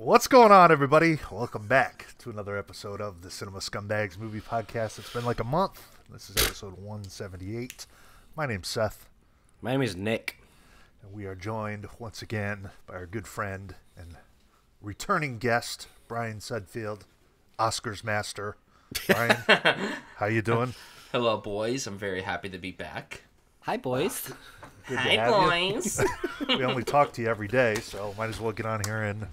What's going on, everybody? Welcome back to another episode of the Cinema Scumbags movie podcast. It's been like a month. This is episode 178. My name's Seth. My name is Nick. And we are joined once again by our good friend and returning guest, Bryan Sudfield, Oscars master. Bryan, how you doing? Hello, boys. I'm very happy to be back. Hi, boys. Good to Hi, have boys. you. We only talk to you every day, so might as well get on here and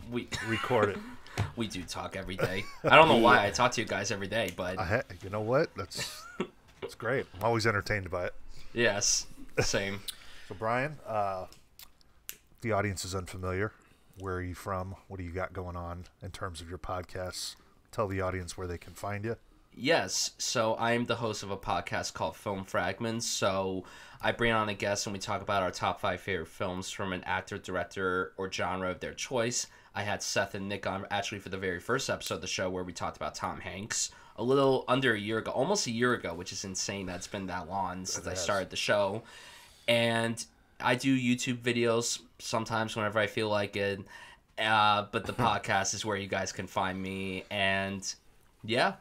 record it. We do talk every day. I don't know why I talk to you guys every day, but You know what? That's great. I'm always entertained by it. yes, same. So, Bryan, the audience is unfamiliar. Where are you from? What do you got going on in terms of your podcasts? Tell the audience where they can find you. Yes, so I'm the host of a podcast called Film Fragments. So I bring on a guest and we talk about our top 5 favorite films from an actor, director, or genre of their choice. I had Seth and Nick on actually for the very first episode of the show where we talked about Tom Hanks a little under a year ago, almost a year ago, which is insane. That's been that long since I started the show. And I do YouTube videos sometimes whenever I feel like it. But the podcast is where you guys can find me. And yeah.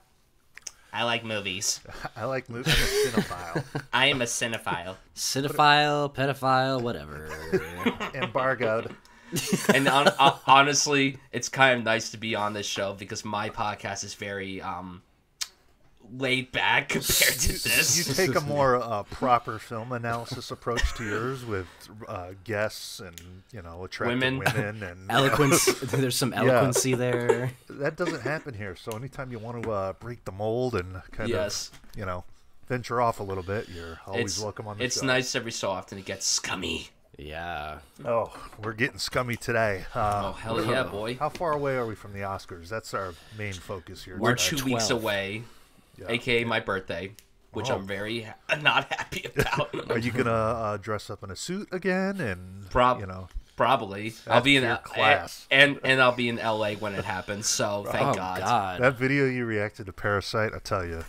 I like movies. I like movies. I'm a cinephile. I am a cinephile. Cinephile, pedophile, whatever. Embargoed. And honestly, it's kind of nice to be on this show because my podcast is very laid back compared to this. You take a more proper film analysis approach to yours with guests and, attractive women and Eloquence. There's some eloquency there. That doesn't happen here. So anytime you want to break the mold and kind of, venture off a little bit, you're always welcome on the show. It's nice every so often to get scummy. Yeah. Oh, we're getting scummy today. Oh, hell yeah, boy. How far away are we from the Oscars? That's our main focus here. We're today. 2 weeks away, a.k.a. my birthday, which I'm very not happy about. Are you going to dress up in a suit again? And Probably. I'll be in class. And I'll be in LA when it happens, so thank God. That video you reacted to Parasite, I tell you.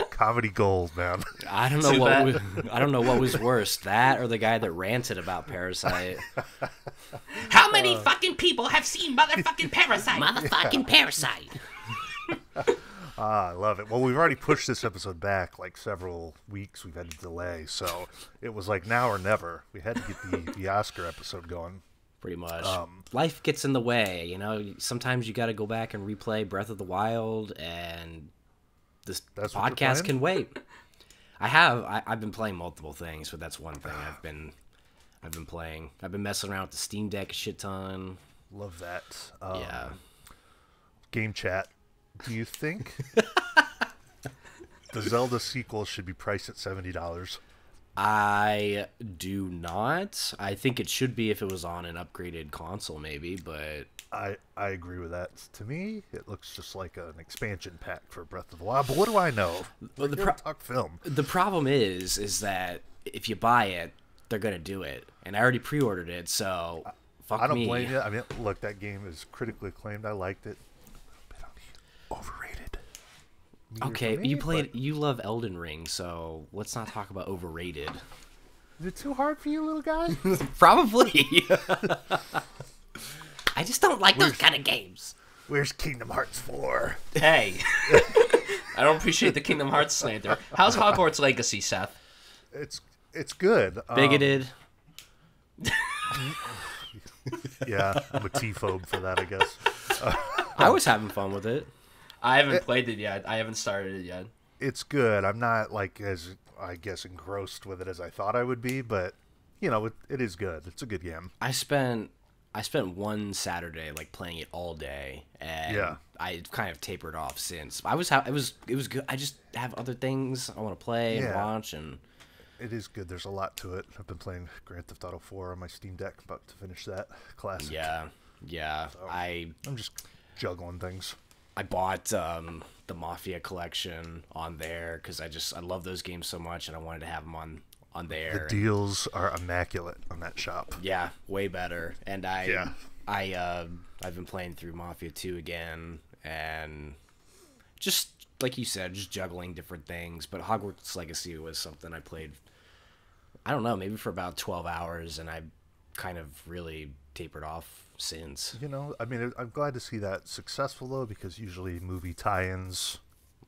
Comedy gold, man. I don't know what was worse, that or the guy that ranted about Parasite. How many fucking people have seen motherfucking Parasite? Motherfucking Parasite. I love it. Well, we've already pushed this episode back like several weeks. We've had a delay, so it was like now or never. We had to get the Oscar episode going. Pretty much. Life gets in the way, Sometimes you got to go back and replay Breath of the Wild, and this podcast can wait. I've been playing multiple things, but that's one thing I've been playing. I've been messing around with the Steam Deck a shit ton. Love that. Yeah. Game chat. Do you think the Zelda sequel should be priced at $70? I do not. I think it should be if it was on an upgraded console, maybe, but I agree with that. To me, it looks just like an expansion pack for Breath of the Wild. But what do I know? Well, talk film. The problem is that if you buy it, they're gonna do it, and I already pre-ordered it, so fuck me. I don't blame you. I mean, look, that game is critically acclaimed. I liked it. Overrated. Okay, you love Elden Ring, so let's not talk about overrated. Is it too hard for you, little guy? Probably. I just don't like those kind of games. Where's Kingdom Hearts 4? Hey. I don't appreciate the Kingdom Hearts slander. How's Hogwarts Legacy, Seth? It's good. Bigoted. Yeah, I'm a T-phobe for that, I guess. I was having fun with it. I haven't played it yet. I haven't started it yet. It's good. I'm not as I guess engrossed with it as I thought I would be, but it is good. It's a good game. I spent one Saturday playing it all day, and I kind of tapered off since. It was good. I just have other things I want to play and watch, and it is good. There's a lot to it. I've been playing Grand Theft Auto 4 on my Steam Deck, about to finish that classic. Yeah. So I'm just juggling things. I bought the Mafia collection on there because I love those games so much, and I wanted to have them on there. The deals are immaculate on that shop. Yeah, way better. And I've been playing through Mafia 2 again, and just like you said, just juggling different things. But Hogwarts Legacy was something I played, I don't know, maybe for about 12 hours, and I kind of really tapered off since. You know, I mean, I'm glad to see that successful, though, because usually movie tie-ins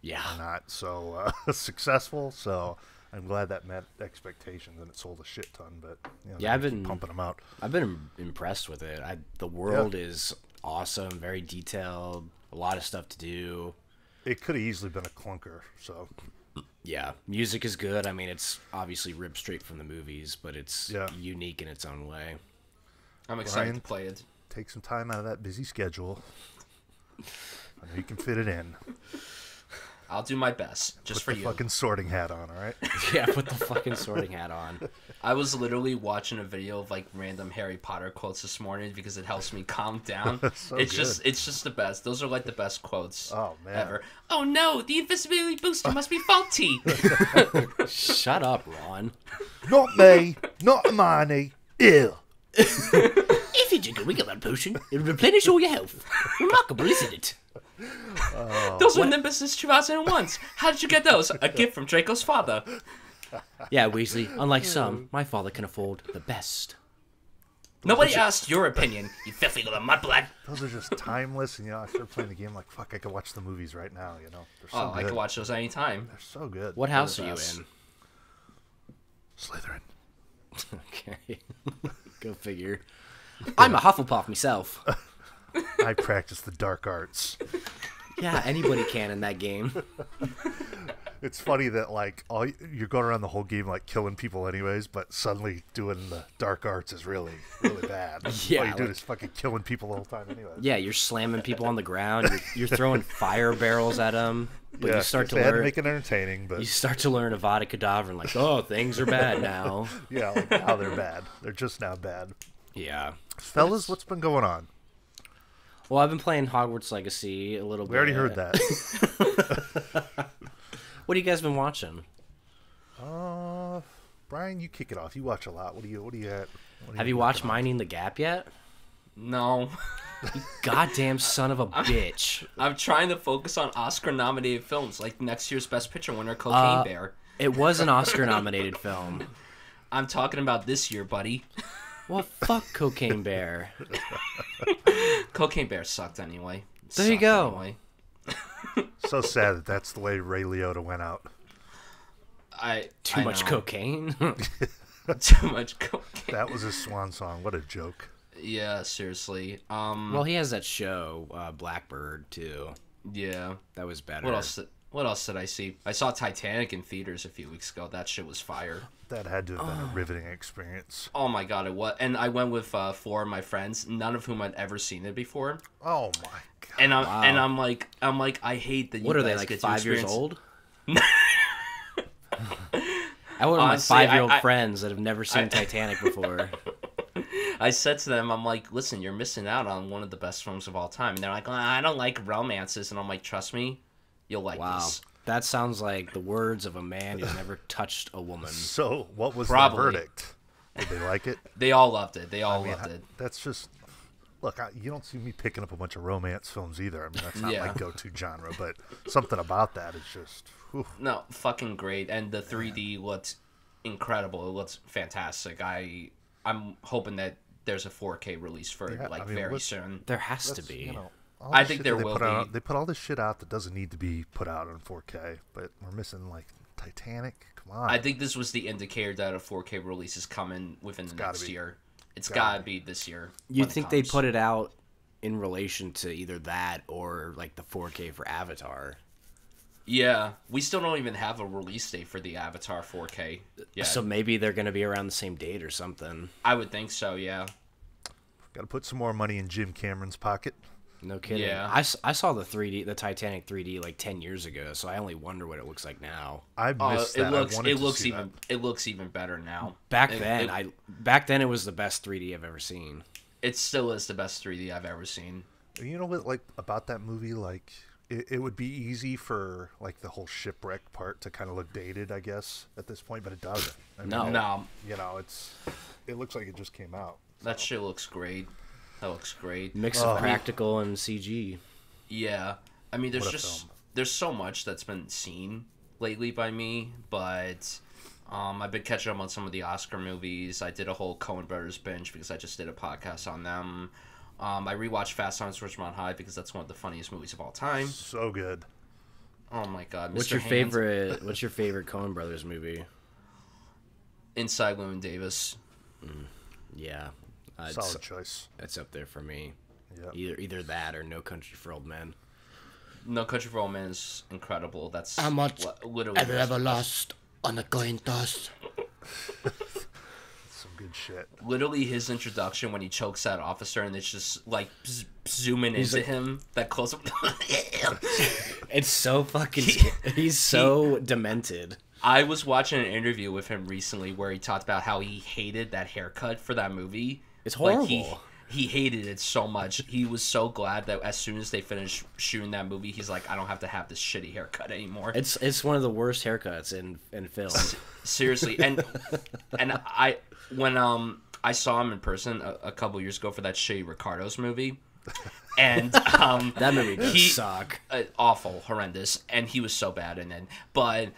are not so successful, so I'm glad that met expectations and it sold a shit ton, but, you know, I've been pumping them out. I've been impressed with it. The world is awesome, very detailed, a lot of stuff to do. It could have easily been a clunker, so... Yeah, music is good. I mean, it's obviously ripped straight from the movies, but it's unique in its own way. I'm excited to play it. Take some time out of that busy schedule. I know you can fit it in. I'll do my best, just for you. Put the fucking sorting hat on, all right? Yeah, put the fucking sorting hat on. I was literally watching a video of like random Harry Potter quotes this morning because it helps me calm down. It's just the best. Those are like the best quotes ever. Oh no, the invisibility booster must be faulty. Shut up, Ron. Not me, not Hermione. Ew. If you drink a Wiggler potion, it'll replenish all your health. Remarkable, isn't it? Those are Nimbus's 2001s. How did you get those? A gift from Draco's father. Yeah, Weasley. Unlike some, my father can afford the best. Nobody asked your opinion, you filthy little mudblood. Those are just timeless, and, you know, I started playing the game like, fuck, I could watch the movies right now, you know? They're so good. I could watch those anytime. They're so good. What house are you in? Slytherin. Okay. Go figure. I'm a Hufflepuff myself. I practice the dark arts. Yeah, anybody can in that game. It's funny that, like, you're going around the whole game, like, killing people anyways, but suddenly doing the dark arts is really, really bad. Yeah, all you're doing is fucking killing people the whole time anyways. Yeah, you're slamming people on the ground. You're throwing fire barrels at them. But you start to learn. Had to make it entertaining, but... You start to learn Avada Kedavra and, like, oh, things are bad now. Yeah, like, now they're bad. They're just now bad. Yeah. Fellas, what's been going on? Well, I've been playing Hogwarts Legacy a little bit. We already heard that. What have you guys been watching? Bryan, you kick it off. You watch a lot. What do you at? Have you watched Minding the Gap yet? No. You goddamn son of a bitch. I'm trying to focus on Oscar-nominated films, like next year's Best Picture winner, Cocaine Bear. It was an Oscar-nominated film. I'm talking about this year, buddy. Well, fuck Cocaine Bear. Cocaine Bear sucked anyway. There you go. Anyway. So sad that that's the way Ray Liotta went out. Too much cocaine. Too much cocaine. That was his swan song. What a joke. Yeah, seriously. Well, he has that show, Blackbird, too. Yeah. That was better. What else did I see? I saw Titanic in theaters a few weeks ago. That shit was fire. That had to have been a riveting experience. Oh my god, it was. And I went with 4 of my friends, none of whom had ever seen it before. Oh my god. And I'm like, I hate that you guys get to experience. What are they, like 5 years old? I went with my 5-year-old friends that have never seen Titanic before. I said to them, I'm like, listen, you're missing out on one of the best films of all time. And they're like, I don't like romances. And I'm like, trust me, you'll like this. That sounds like the words of a man who's never touched a woman. So, what was the verdict? Did they like it? They all loved it. They all loved it. That's just... Look, you don't see me picking up a bunch of romance films either. I mean, that's not my go-to genre, but something about that is just... Whew. No, fucking great. And the 3D looked incredible. It looks fantastic. I'm hoping that there's a 4K release for it, very soon. There has to be. You know, I think there will be. They put all this shit out that doesn't need to be put out on 4K, but we're missing, like, Titanic. Come on. I think this was the indicator that a 4K release is coming within the next year. It's gotta be this year. You'd think they'd put it out in relation to either that or, like, the 4K for Avatar. Yeah, we still don't even have a release date for the Avatar 4K yet. So maybe they're going to be around the same date or something. I would think so, yeah. Got to put some more money in Jim Cameron's pocket. No kidding. Yeah. I saw the Titanic 3D like 10 years ago, so I only wonder what it looks like now. I missed that. It looks even better now. Back then it was the best 3D I've ever seen. It still is the best 3D I've ever seen. You know what, like, about that movie, like, it would be easy for, like, the whole shipwreck part to kind of look dated, I guess, at this point, but it doesn't. I mean, no. You know, it looks like it just came out. So. That shit looks great. That looks great. Mix of practical and CG. Yeah. I mean, there's so much that's been seen lately by me, but I've been catching up on some of the Oscar movies. I did a whole Coen Brothers binge because I just did a podcast on them. I rewatched Fast Times at Ridgemont High because that's one of the funniest movies of all time. So good. Oh my god, What's your favorite? What's your favorite Coen Brothers movie? Inside Llewyn Davis. Yeah, solid choice. That's up there for me. Yeah. Either that or No Country for Old Men. No Country for Old Men is incredible. That's how much literally have you ever lost on a coin toss? Some good shit. Literally, his introduction when he chokes that officer and it's just like zooming into him. That close up. It's so fucking. He's so demented. I was watching an interview with him recently where he talked about how he hated that haircut for that movie. It's horrible. Like he hated it so much. He was so glad that as soon as they finished shooting that movie, he's like, I don't have to have this shitty haircut anymore. It's one of the worst haircuts in film. Seriously, and I when I saw him in person a couple years ago for that shitty Ricardo's movie, and that movie does suck. Awful, horrendous, and he was so bad in it. But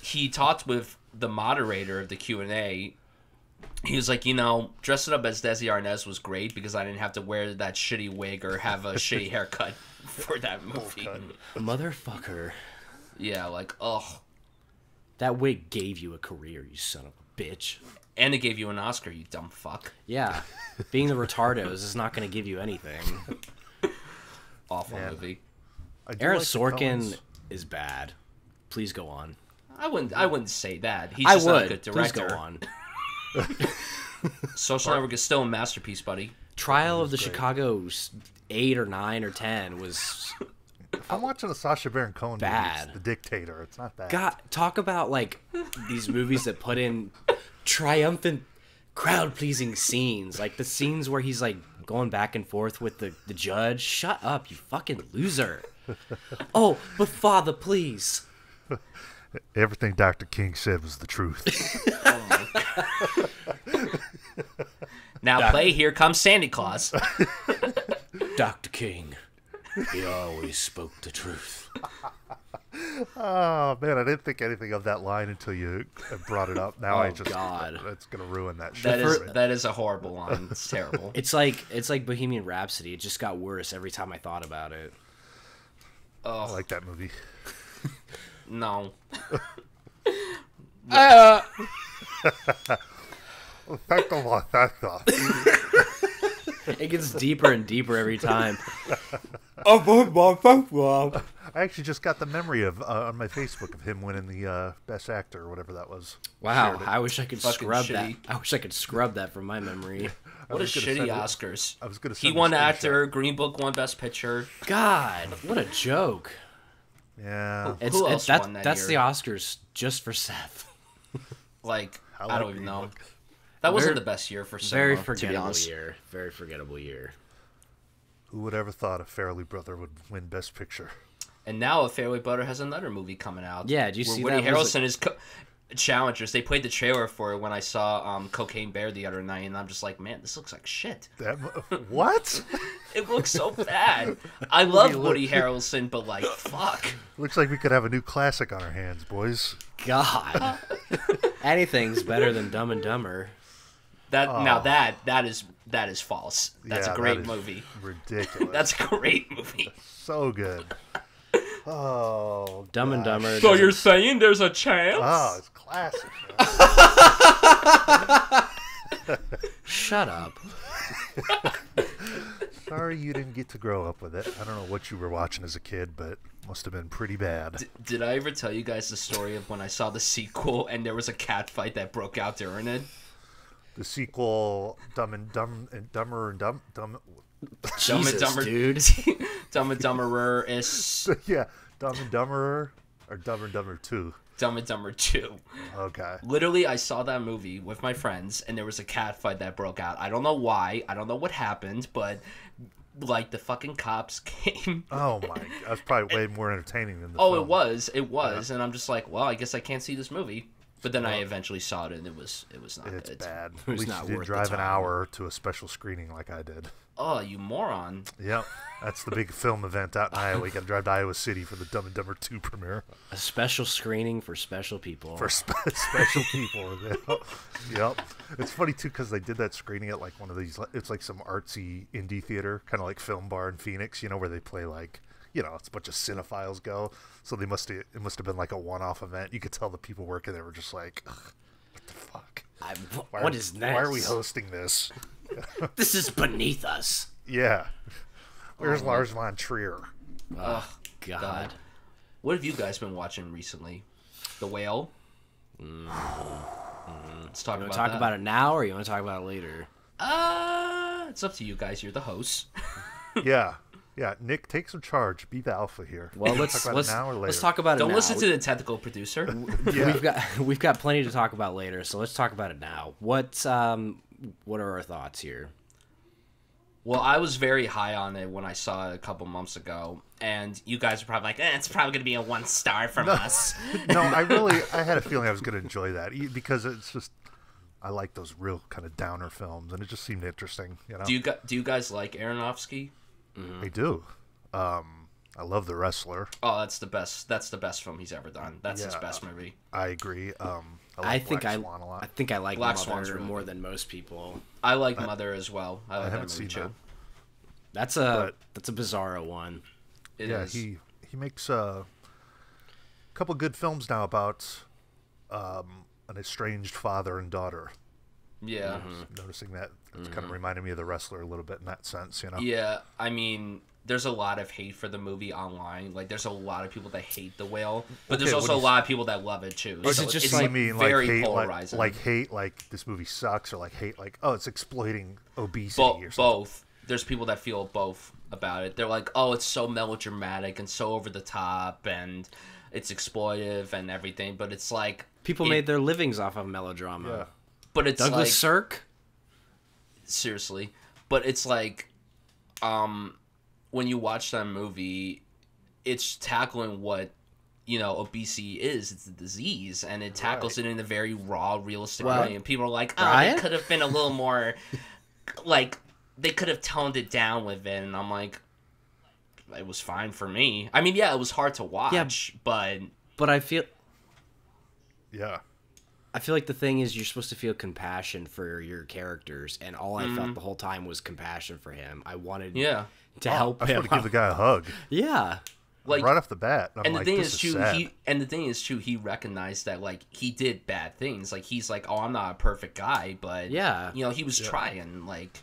he talked with the moderator of the Q&A. He was like, dressing up as Desi Arnaz was great because I didn't have to wear that shitty wig or have a shitty haircut for that movie. Motherfucker. Yeah, like, ugh. That wig gave you a career, you son of a bitch. And it gave you an Oscar, you dumb fuck. Yeah. Being the Retardos is not going to give you anything. Awful movie. Aaron Sorkin is bad. Please go on. I wouldn't say that. He's just not a good director. Please go on. Social Network is still a masterpiece, buddy. Trial of the Chicago 8 or 9 or 10 was. If I'm watching a Sacha Baron Cohen bad. movie, The Dictator, it's not bad. God, talk about like these movies that put in triumphant, crowd-pleasing scenes, like the scenes where he's like going back and forth with the judge. Shut up, you fucking loser. Oh, but father, please. Everything Dr. King said was the truth. Oh my God. Now play Here Comes Santa Claus. Dr. King, he always spoke the truth. Oh man, I didn't think anything of that line until you brought it up. Now God, that's gonna ruin that shit. That is a horrible line. It's terrible. It's like Bohemian Rhapsody. It just got worse every time I thought about it. Oh, I like that movie. No. It gets deeper and deeper every time. I actually just got the memory of on my Facebook of him winning the Best Actor or whatever that was. Wow, I wish I could scrub shitty. that. I wish I could scrub that from my memory. What a shitty Oscars. I was gonna. He won Actor. Green Book won Best Picture. God, what a joke. Yeah. Who else won that That's year? the Oscars just for Seth. Like, I don't even know. That wasn't the best year for cinema. Very forgettable year. Very forgettable year. Who would ever thought a Farrelly brother would win Best Picture? And now a Fairway Butter has another movie coming out. Yeah, did you see Woody that? Harrelson is Challengers. They played the trailer for it when I saw Cocaine Bear the other night, and I'm just like, man, this looks like shit. What? It looks so bad. I love Woody Harrelson, but like, fuck. Looks like we could have a new classic on our hands, boys. God. Anything's better than Dumb and Dumber. Now that is false. That's a great movie. Ridiculous. That's a great movie. So good. Oh, Dumb and Dumber. So you're saying there's a chance? Oh, it's classic. Shut up. Sorry you didn't get to grow up with it. I don't know what you were watching as a kid, but must have been pretty bad. Did I ever tell you guys the story of when I saw the sequel and there was a cat fight that broke out during it? The sequel, Dumb and Dumber and Dumb. Jesus, Dumb and Dumber, dude. Dumb and Dumberer is Yeah, Dumb and Dumberer or Dumb and Dumber 2. Dumb and Dumber 2. Okay. Literally, I saw that movie with my friends, and there was a cat fight that broke out. I don't know why. I don't know what happened, but like the fucking cops came. Oh my! That's probably way more entertaining than the Oh, film. it was, and I'm just like, well, I guess I can't see this movie. But then I eventually saw it, and it was not good. It's bad. It was At least not you didn't worth the drive an time. hour to a special screening like I did. Oh, you moron. Yep. That's the big film event out in Iowa. You got to drive to Iowa City for the Dumb and Dumber 2 premiere. A special screening for special people. For special people. Yep. It's funny, too, because they did that screening at, like, one of these... It's like some artsy indie theater, kind of like Film Bar in Phoenix, where they play, like... it's a bunch of cinephiles go. So it must have been like a one-off event. You could tell the people working there were just like, what the fuck? What is this? Why are we hosting this? This is beneath us. Yeah. Where's Lars von Trier? Oh, God. What have you guys been watching recently? The Whale? Let's talk You want about to talk that. about it now, or you want to talk about it later? It's up to you guys. You're the host. Yeah. Yeah, Nick, take some charge. Be the alpha here. Well, Talk about it now or later? let's talk about it Don't now. listen to the technical producer. Yeah. We've got plenty to talk about later, so let's talk about it now. What are our thoughts here? Well, I was very high on it when I saw it a couple months ago, and you guys are probably like, it's probably going to be a 1 star from us. No, I had a feeling I was going to enjoy that because it's just, I like those real kind of downer films, and it just seemed interesting, Do you guys like Aronofsky? I do. I love The Wrestler. Oh, that's the best. That's the best film he's ever done. That's his best movie. I agree. I I think Black Swan a lot. I think I like Black Mother Swan's really more good. than most people. I like Mother as well. I like haven't that movie seen too. That's a bizarro one. It Yeah, is. he makes a couple good films now about an estranged father and daughter. Yeah. Noticing that it's kind of reminded me of The Wrestler a little bit in that sense, Yeah, I mean, there's a lot of hate for the movie online. Like, there's a lot of people that hate The Whale, but there's Okay, also a what do lot of people that love it too. Is So it just it's like- You mean very like hate, polarizing? like hate, like this movie sucks, or like hate, like oh, it's exploiting obesity or something. both. There's people that feel both about it. They're like, oh, it's so melodramatic and so over the top, and it's exploitive and everything. But it's like People made their livings off of melodrama. Yeah. But it's Douglas like Sirk. seriously. But it's like, when you watch that movie, it's tackling what obesity is. It's a disease, and it tackles it in a very raw, realistic way. And people are like, oh, Bryan? they could have been a little more, like, they could have toned it down with it. And I'm like, it was fine for me. I mean, yeah, it was hard to watch, but But I feel Yeah. like the thing is you're supposed to feel compassion for your characters, and all I felt the whole time was compassion for him. I wanted to help I just him. want to give the guy a hug Yeah. like right off the bat. I'm and like, the thing this is too, sad. he recognized that, like, he did bad things. Like, he's like, oh, I'm not a perfect guy, but Yeah. he was trying. Like,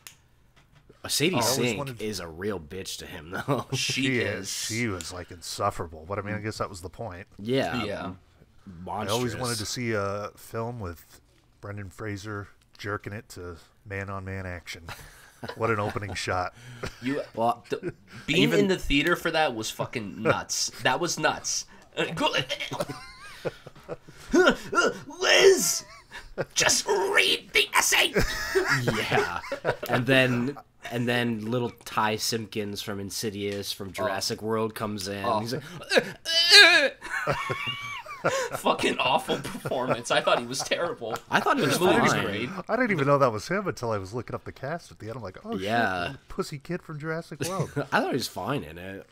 Sadie always Sink wanted- is a real bitch to him, though. she is. She was like insufferable, but I mean, I guess that was the point. Yeah. Yeah. Monstrous. I always wanted to see a film with Brendan Fraser jerking it to man-on-man action. What an opening shot! Well, Being in the theater for that was fucking nuts. That was nuts. Liz, just read the essay. yeah. And then little Ty Simpkins from Insidious from Jurassic World comes in. He's like, Fucking awful performance. I thought he was terrible. I thought he was The movie was fine. great. I didn't even know that was him until I was looking up the cast at the end. I'm like, oh Yeah. shit, pussy kid from Jurassic World. I thought he was fine in it.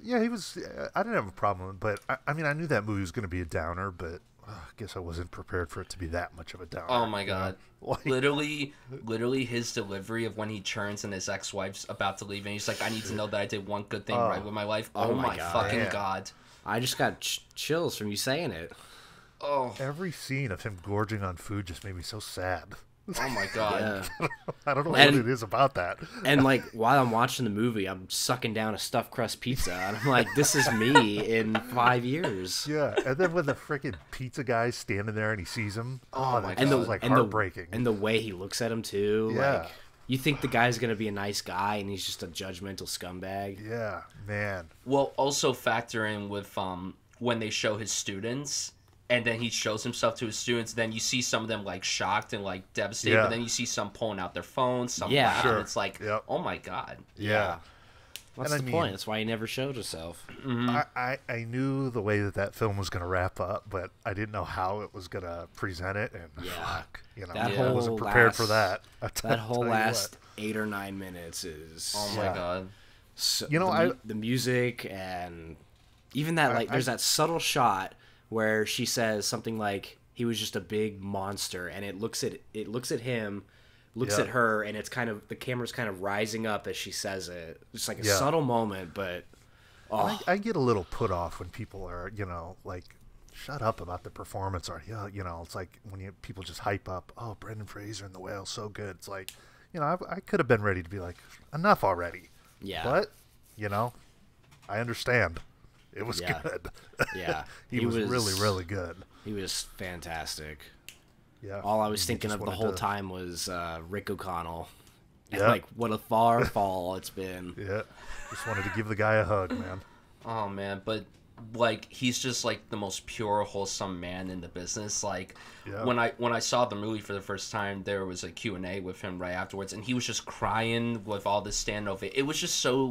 Yeah, he was. I didn't have a problem, but I mean, I knew that movie was going to be a downer, but I guess I wasn't prepared for it to be that much of a downer. Oh my god. Like- Literally his delivery of when he turns and his ex-wife's about to leave and he's like, I need to know that I did one good thing right with my life. Oh my God. fucking Man. god. I just got chills from you saying it. Oh, Every scene of him gorging on food just made me so sad. oh my god. Yeah. I don't know And- what it is about that. And like while I'm watching the movie, I'm sucking down a stuffed crust pizza, and I'm like, "This is me in 5 years." Yeah, and then when the freaking pizza guy's standing there and he sees him, my that God. was like heartbreaking. and the way he looks at him too. Yeah. Like, you think the guy's gonna be a nice guy, and he's just a judgmental scumbag. Yeah, man. Well, also factor in with when they show his students and then he shows himself to his students, then you see some of them like shocked and like devastated, Yeah. but then you see some pulling out their phones, some Yeah. laughing. Sure. It's like, Yep. oh my god. Yeah. What's the point? That's why he never showed himself. Mm-hmm. I knew the way that film was going to wrap up, but I didn't know how it was going to present it. And fuck, I wasn't prepared for that. That whole last 8 or 9 minutes is... Oh, my God. So, the music and even that, there's that subtle shot where she says something like, he was just a big monster, and it looks at him, at her, and it's kind of, the camera's kind of rising up as she says it. It's like a subtle moment, but I get a little put off when people are, shut up about the performance, or it's like when people just hype up, oh, Brendan Fraser in The Whale, so good. It's like, I could have been ready to be like, enough already. Yeah. But I understand. It was good. Yeah. he was really, really good. He was fantastic. Yeah. All I was thinking of the whole time was Rick O'Connell. And what a far fall it's been. Yeah. Just wanted to give the guy a hug, man. Oh, man. But, he's just, the most pure, wholesome man in the business. When I saw the movie for the first time, there was a Q&A with him right afterwards, and he was just crying with all this standoff. It was just so,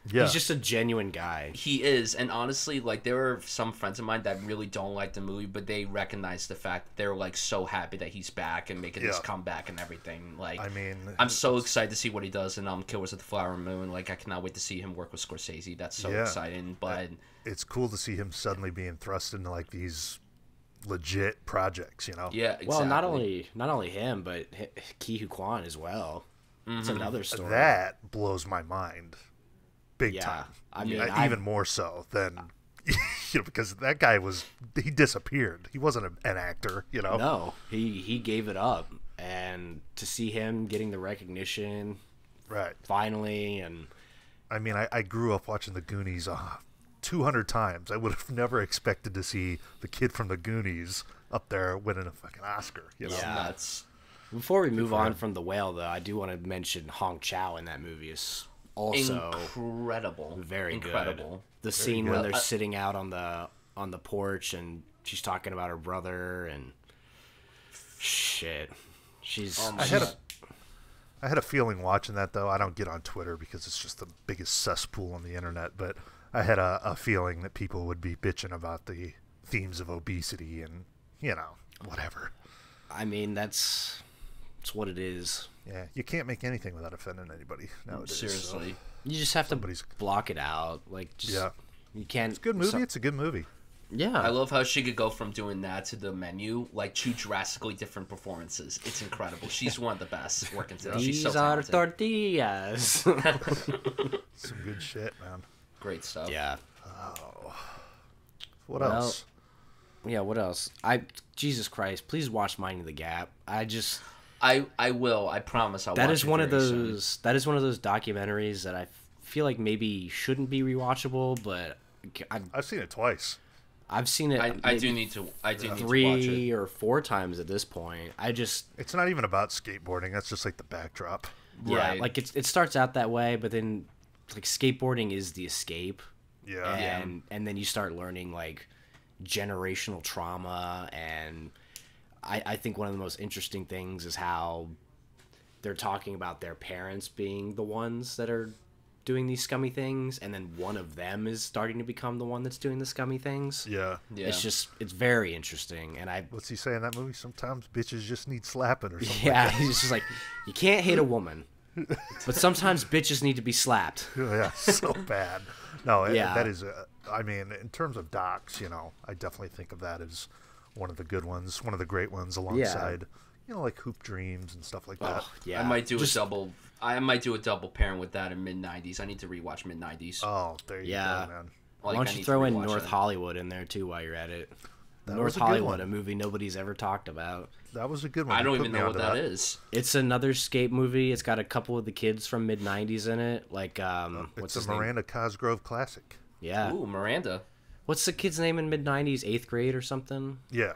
He's just a genuine guy. He is, and honestly, there are some friends of mine that really don't like the movie, but they recognize the fact that they're so happy that he's back and making this comeback and everything. I'm so excited to see what he does in Killers of the Flower Moon. I cannot wait to see him work with Scorsese. That's so exciting. But it's cool to see him suddenly being thrust into these legit projects. Yeah, exactly. Well, not only him, but Ke Huy Quan as well. Mm-hmm. It's another story that blows my mind. Big time. I mean, even more so than because that guy he disappeared. He wasn't an actor, No, he gave it up, and to see him getting the recognition, right? Finally, and I mean, I grew up watching the Goonies 200 times. I would have never expected to see the kid from the Goonies up there winning a fucking Oscar. Yeah, that's. Before we move on from The Whale, though, I do want to mention Hong Chow in that movie is also incredible, very incredible. Good. The scene when they're sitting out on the porch and she's talking about her brother and shit. I had a feeling watching that, though. I don't get on Twitter because it's just the biggest cesspool on the internet, but I had a feeling that people would be bitching about the themes of obesity and whatever. I mean, that's what it is. Yeah, you can't make anything without offending anybody nowadays. Seriously. So. You just have to block it out. You can't. It's a good movie. It's a good movie. Yeah. I love how she could go from doing that to the menu, two drastically different performances. It's incredible. She's one of the best working today. She's so talented. These are tortillas. Some good shit, man. Great stuff. Yeah. Oh. What else? Yeah, what else? Jesus Christ, please watch Minding the Gap. I will. I promise I'll watch it. That is one of those documentaries that I feel like maybe shouldn't be rewatchable, but I've seen it twice. I've seen it. I do need to watch it 3 or 4 times at this point. It's not even about skateboarding. That's just the backdrop. Yeah, right. It starts out that way, but then skateboarding is the escape. Yeah. And then you start learning generational trauma, and I think one of the most interesting things is how they're talking about their parents being the ones that are doing these scummy things, and then one of them is starting to become the one that's doing the scummy things. Yeah. It's very interesting. And what's he say in that movie? Sometimes bitches just need slapping or something. Yeah, he's just you can't hate a woman, but sometimes bitches need to be slapped. Yeah, so bad. No, that is. I mean, in terms of docs, I definitely think of that as one of the good ones, one of the great ones, alongside, Hoop Dreams and stuff like that. Oh, yeah, I might do a double pairing with that in mid-90s. I need to rewatch mid-90s. Oh, there you go, man. Why don't you throw in North Hollywood in there too while you're at it? North Hollywood, a movie nobody's ever talked about. That was a good one. I don't even know what that is. It's another skate movie. It's got a couple of the kids from mid-90s in it. It's a Miranda Cosgrove classic. Yeah. Ooh, Miranda. What's the kid's name in mid-90s? 8th grade or something? Yeah.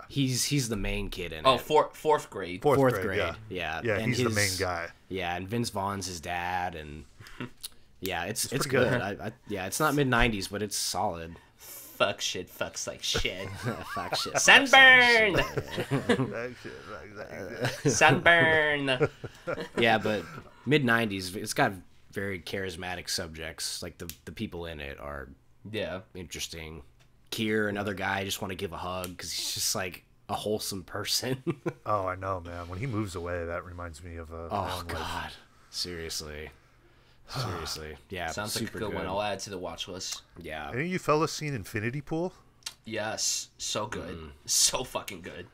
He's the main kid in it. Oh, fourth grade. Fourth grade. Yeah. Yeah, he's the main guy. Yeah, and Vince Vaughn's his dad, and yeah, it's good. It's not mid-90s, but it's solid. Fuck shit, fucks like shit. Fuck shit. Sunburn! Sunburn! Yeah, but mid-90s, it's got very charismatic subjects. Like the people in it are interesting. Kier, another guy, I just want to give a hug because he's just like a wholesome person. Oh, I know, man. When he moves away, that reminds me of oh God, life. Seriously, yeah. Sounds like a good one. I'll add to the watch list. Yeah. Any of you fellas seen Infinity Pool? Yes, so good, so fucking good.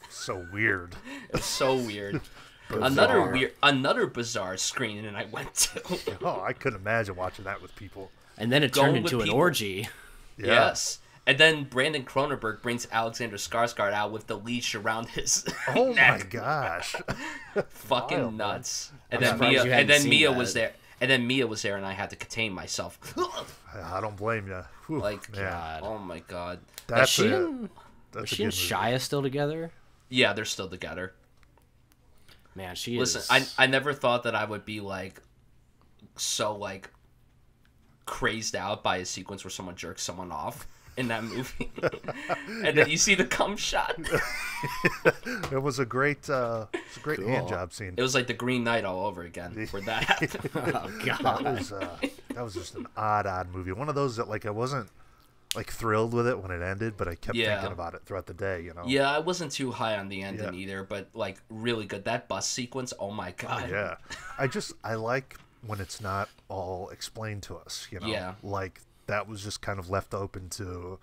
So weird. It was so weird. Another bizarre screening I went to. Oh, I couldn't imagine watching that with people. And then it turned into an orgy. Yeah. Yes. And then Brandon Cronenberg brings Alexander Skarsgård out with the leash around his neck. My gosh. Fucking wild, nuts. Man. And then Mia was there. And then Mia was there, and I had to contain myself. I don't blame you. Whew, like, man. God. Oh my God. Was she and Shia still together? Yeah, they're still together. Man, she is. Listen, I never thought that I would be like so like crazed out by a sequence where someone jerks someone off in that movie, and then you see the cum shot. It was a great hand job scene. It was like the Green Knight all over again. For that happened. Oh God, that was just an odd movie. One of those that like I wasn't like thrilled with it when it ended, but I kept thinking about it throughout the day. You know. Yeah, I wasn't too high on the ending either, but like really good. That bus sequence, oh my God. Yeah, I like when it's not all explained to us. You know. Yeah. Like that was just kind of left open to,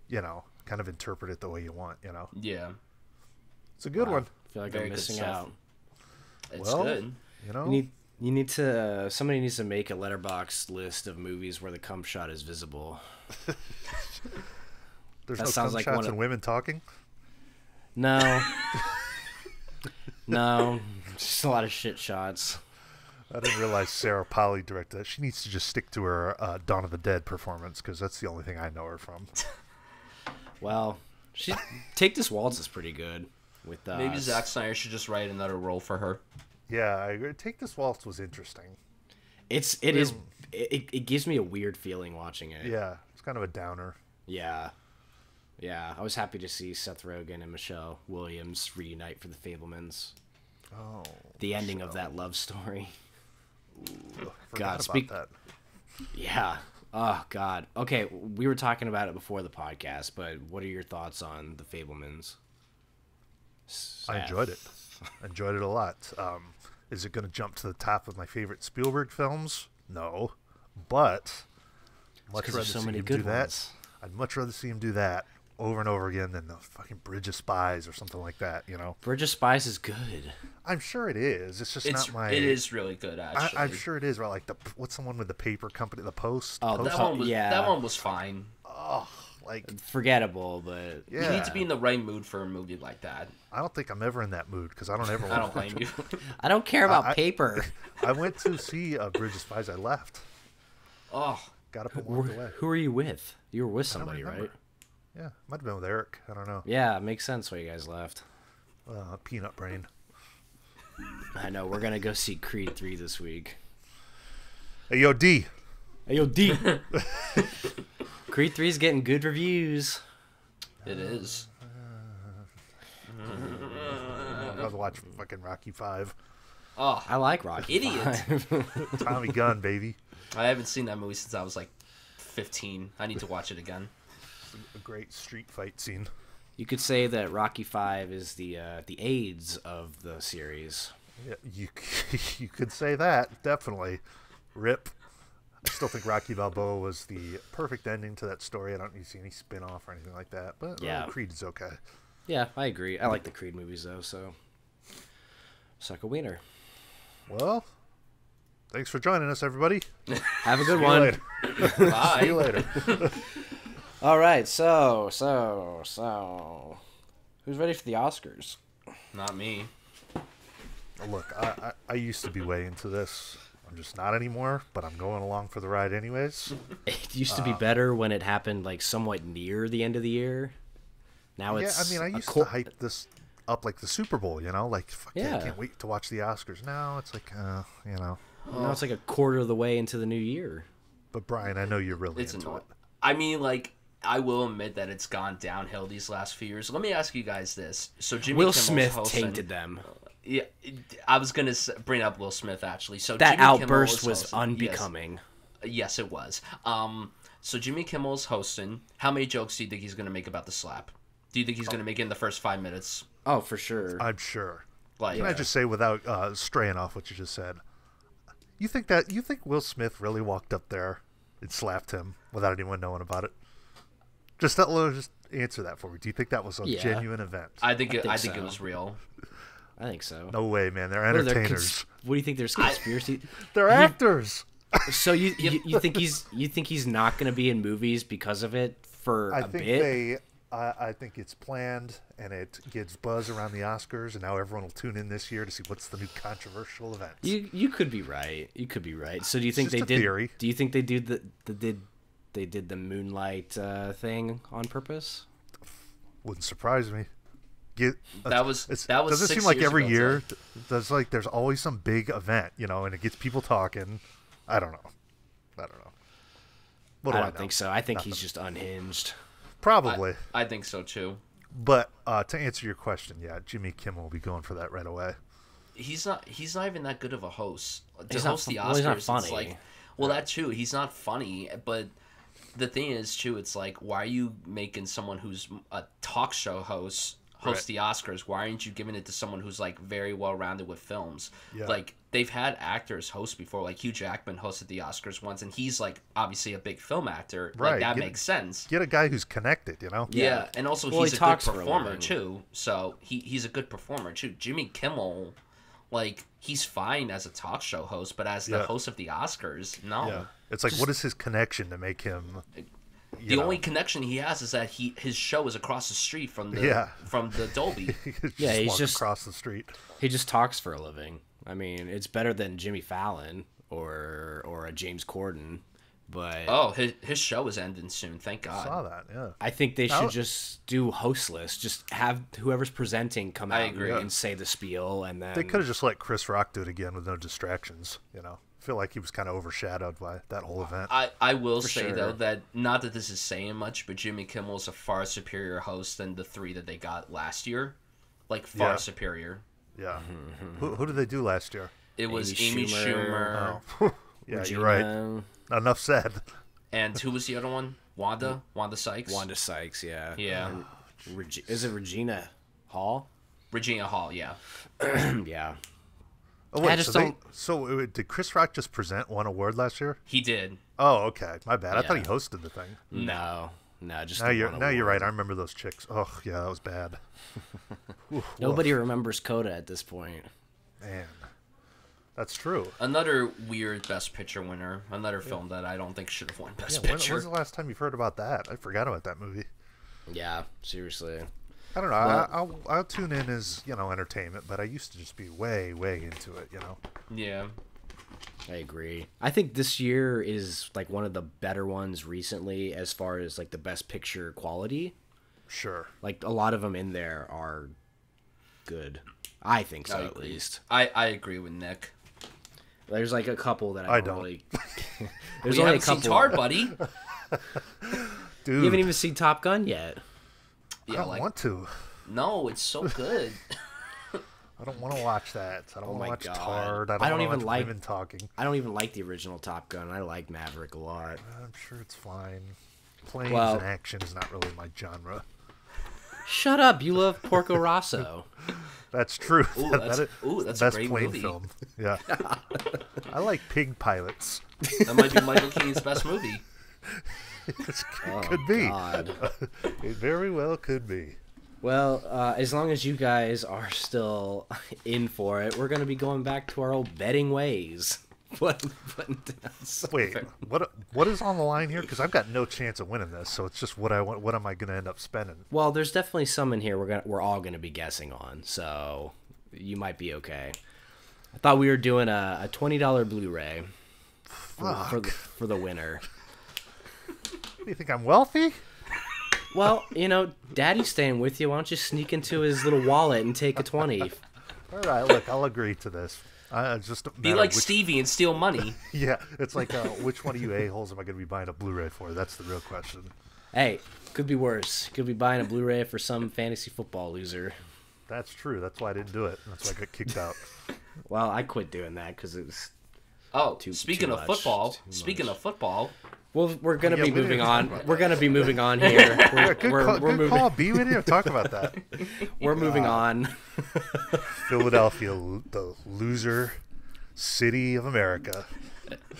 you know, kind of interpret it the way you want. You know. Yeah. It's a good one. I feel like I'm missing out. It's good. You know. You need to. Somebody needs to make a letterbox list of movies where the cum shot is visible. There's no cum shots and women talking? No. No. Just a lot of shit shots. I didn't realize Sarah Polley directed that. She needs to just stick to her Dawn of the Dead performance because that's the only thing I know her from. Well, Take This Waltz is pretty good. With maybe Zack Snyder should just write another role for her. Yeah, I agree. Take This Waltz was interesting. It gives me a weird feeling watching it. Yeah, it's kind of a downer. Yeah. I was happy to see Seth Rogen and Michelle Williams reunite for The Fabelmans. Oh, the ending of that love story. Ooh, God, about that. Yeah. Oh God. Okay, we were talking about it before the podcast, but what are your thoughts on The Fabelmans? Seth. I enjoyed it. I enjoyed it a lot. Is it going to jump to the top of my favorite Spielberg films? No, but much rather see him do that. I'd much rather see him do that over and over again than the fucking Bridge of Spies or something like that. You know, Bridge of Spies is good. I'm sure it is. It's just not my. It is really good, actually. I'm sure it is. Right, like what's the one with the paper company, the Post? Oh, Post? That one was fine. Oh, like forgettable, but you need to be in the right mood for a movie like that. I don't think I'm ever in that mood because I don't ever. I don't blame you. I don't care about paper. I went to see Bridge of Spies. I left. Oh, got up and walked away. Who were you with? You were with somebody, right? Yeah, might have been with Eric. I don't know. Yeah, it makes sense why you guys left. Peanut brain. I know. We're gonna go see Creed 3 this week. Hey yo, D. Creed 3's getting good reviews. It is. I'll watch fucking Rocky 5. Oh, I like Rocky. Idiot. Tommy Gunn, baby. I haven't seen that movie since I was like 15. I need to watch it again. A great street fight scene. You could say that Rocky 5 is the AIDS of the series. Yeah, you could say that, definitely. Rip. I still think Rocky Balboa was the perfect ending to that story. I don't need to see any spin-off or anything like that. But Creed is okay. Yeah, I agree. I like the Creed movies, though, so suck a wiener. Well, thanks for joining us, everybody. Have a good one. Bye. See you later. All right, so who's ready for the Oscars? Not me. Look, I used to be way into this. I'm just not anymore, but I'm going along for the ride anyways. It used to be better when it happened like somewhat near the end of the year. Now it's I used to hype this up like the Super Bowl, you know, like fuck yeah, I can't wait to watch the Oscars. Now it's like you know. Now it's like a quarter of the way into the new year. But Brian, I know you're really into it. I mean, like, I will admit that it's gone downhill these last few years. Let me ask you guys this: so Jimmy Will Kimmel's Smith hosting, tainted them. Yeah, I was gonna bring up Will Smith actually. So that Jimmy outburst Kimmel was unbecoming. Yes, it was. So Jimmy Kimmel's hosting. How many jokes do you think he's gonna make about the slap? Do you think he's gonna make it in the first 5 minutes? Oh, for sure. I'm sure. Like, Can I just say, without straying off what you just said, you think Will Smith really walked up there and slapped him without anyone knowing about it? Just answer that for me. Do you think that was a genuine event? I think it was real. I think so. No way, man. They're entertainers. What do you think? There's conspiracy. They're actors. So you think he's not going to be in movies because of it for a bit? I think it's planned, and it gets buzz around the Oscars, and now everyone will tune in this year to see what's the new controversial event. You could be right. You could be right. So do you think they did? Theory. Do you think they did the Moonlight thing on purpose? Wouldn't surprise me. That was does it seem like every year there's always some big event, and it gets people talking. I don't know. What do I don't think so. I think he's just unhinged. Probably. I think so too. But to answer your question, yeah, Jimmy Kimmel will be going for that right away. He's not even that good of a host. To host the Oscars, he's not funny. It's like, well, that's true. He's not funny, but the thing is, too, it's like, why are you making someone who's a talk show host the Oscars? Why aren't you giving it to someone who's like very well rounded with films? Yeah. Like, they've had actors host before, like Hugh Jackman hosted the Oscars once, and he's like obviously a big film actor. Right. Like, that makes sense. Get a guy who's connected, Yeah, and also he's a good performer too. So he's a good performer too. Jimmy Kimmel, like, he's fine as a talk show host, but as the host of the Oscars, no. Yeah. It's like, what is his connection to make him? The only connection he has is that his show is across the street from the Dolby. He's just across the street. He just talks for a living. I mean, it's better than Jimmy Fallon or a James Corden, but his show is ending soon. Thank God. I saw that. Yeah. I think they should just do hostless. Just have whoever's presenting come out and say the spiel, and then they could have just let Chris Rock do it again with no distractions. I feel like he was kind of overshadowed by that whole event. I will say, though, that not that this is saying much, but Jimmy Kimmel is a far superior host than the 3 that they got last year. Like, far superior. Yeah. Who did they do last year? It was Amy Schumer. Oh. Yeah, Regina. You're right. Enough said. And who was the other one? Wanda Sykes? Wanda Sykes, yeah. Yeah. Is it Regina Hall? Regina Hall, yeah. Yeah. Oh, wait, so did Chris Rock just present one award last year? He did. Oh, okay. My bad. I thought he hosted the thing. No, just now you're right. I remember those chicks. Oh, yeah, that was bad. Nobody remembers Coda at this point. Man, that's true. Another weird Best Picture winner. Another film that I don't think should have won Best Picture. When's the last time you've heard about that? I forgot about that movie. Yeah, seriously. I don't know. I'll tune in as entertainment, but I used to just be way into it. Yeah. I agree. I think this year is like one of the better ones recently as far as like the Best Picture quality. Sure. Like a lot of them in there are good. I think so, at least. I agree with Nick. There's like a couple that I don't really. There's only a couple. Seen Tar, buddy. Dude, you haven't even seen Top Gun yet. I don't want to. No, it's so good. I don't want to watch that. I don't want to watch Tar. I don't even like women talking. I don't even like the original Top Gun. I like Maverick a lot. I'm sure it's fine. Planes and action is not really my genre. Shut up! You love Porco Rosso. That's true. That's the a great plane movie. Film. Yeah. I like pig pilots. That might be Michael Keaton's best movie. It could be. It very well could be. Well, as long as you guys are still in for it, we're going to be going back to our old betting ways. Wait, what is on the line here? Because I've got no chance of winning this, so it's just what I want. What am I going to end up spending? Well, there's definitely some in here we're all going to be guessing on, so you might be okay. I thought we were doing a $20 Blu-ray for the winner. Do you think I'm wealthy? Well, Daddy's staying with you. Why don't you sneak into his little wallet and take a 20? All right, look, I'll agree to this. Be like Stevie and steal money. Yeah, it's like, which one of you a-holes am I going to be buying a Blu-ray for? That's the real question. Hey, could be worse. Could be buying a Blu-ray for some fantasy football loser. That's true. That's why I didn't do it. That's why I got kicked out. Well, I quit doing that because it was. Speaking of football. Well, we're gonna be moving on. We're gonna be moving on here. We're moving. Call. B, we didn't talk about that. We're moving on. Philadelphia, the loser city of America.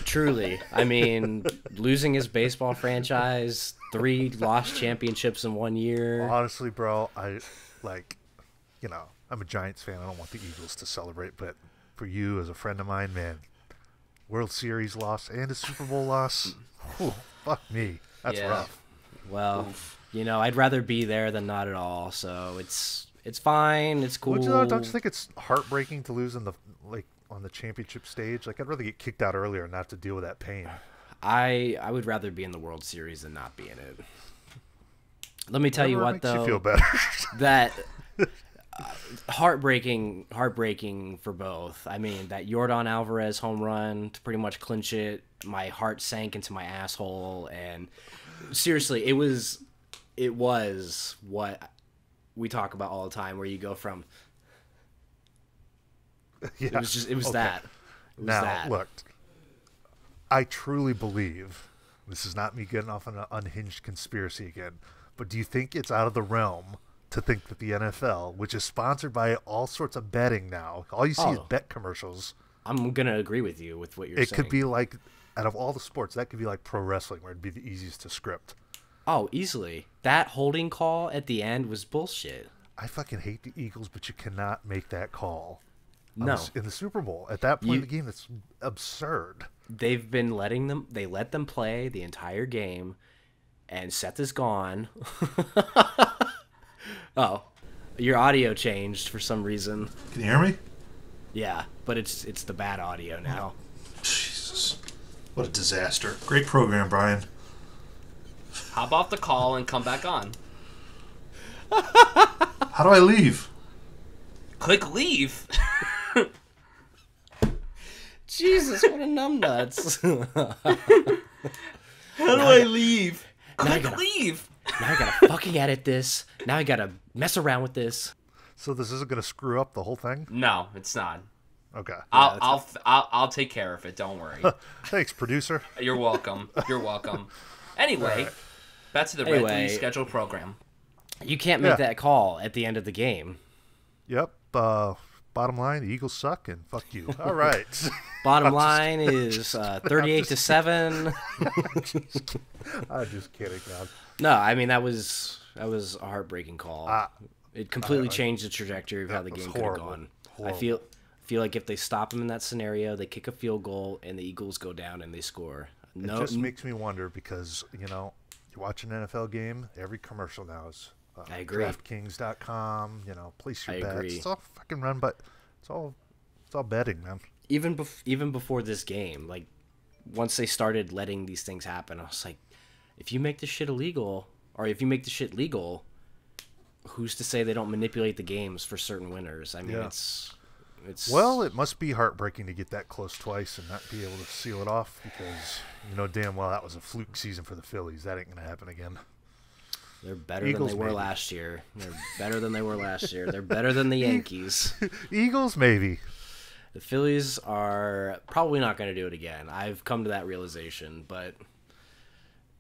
Truly, I mean, losing his baseball franchise, 3 lost championships in 1 year. Honestly, bro, I'm a Giants fan. I don't want the Eagles to celebrate, but for you, as a friend of mine, man, World Series loss and a Super Bowl loss. Whew, fuck me. That's rough. Well, I'd rather be there than not at all. So it's fine. It's cool. Don't you think it's heartbreaking to lose on the championship stage? Like, I'd rather get kicked out earlier and not have to deal with that pain. I would rather be in the World Series than not be in it. Let me tell you what, though. Makes you feel better. That heartbreaking for both. I mean, that Yordan Alvarez home run to pretty much clinch it. My heart sank into my asshole, and seriously, it was what we talk about all the time, where you go from. Yeah. It was that. Look, I truly believe, this is not me getting off on an unhinged conspiracy again, but do you think it's out of the realm to think that the NFL, which is sponsored by all sorts of betting now, all you see is bet commercials. I'm going to agree with you with what you're saying. It could be like, out of all the sports, that could be like pro wrestling, where it'd be the easiest to script. Oh, easily. That holding call at the end was bullshit. I fucking hate the Eagles, but you cannot make that call. No. In the Super Bowl. At that point in the game, that's absurd. They've been they let them play the entire game, and Seth is gone. Oh, your audio changed for some reason. Can you hear me? Yeah, but it's the bad audio now. Jesus. What a disaster. Great program, Bryan. Hop off the call and come back on. How do I leave? Click leave. Jesus, what a numbnuts. How do I leave? Click leave. Now I gotta fucking edit this. Now I gotta mess around with this. So this isn't gonna screw up the whole thing? No, it's not. Okay. I'll take care of it. Don't worry. Thanks, producer. You're welcome. You're welcome. Anyway, right. Back to the regularly scheduled program. You can't make that call at the end of the game. Yep. Bottom line, the Eagles suck, and fuck you. All right. Bottom line is 38-7. I'm just kidding, man. No, I mean that was a heartbreaking call. It completely changed the trajectory of how the game could have gone. Horrible. I feel like if they stop them in that scenario, they kick a field goal and the Eagles go down and they score. It just makes me wonder because you watch an NFL game, every commercial now is. I agree. DraftKings.com, place your bets. Agree. It's all fucking run, but it's all betting, man. Even before this game, like once they started letting these things happen, I was like, if you make this shit illegal, or if you make the shit legal, who's to say they don't manipulate the games for certain winners? I mean, it's. Well, it must be heartbreaking to get that close twice and not be able to seal it off because damn well that was a fluke season for the Phillies. That ain't gonna happen again. They're better than they were last year. They're better than they were last year. They're better than the Yankees. Eagles, maybe. The Phillies are probably not going to do it again. I've come to that realization, but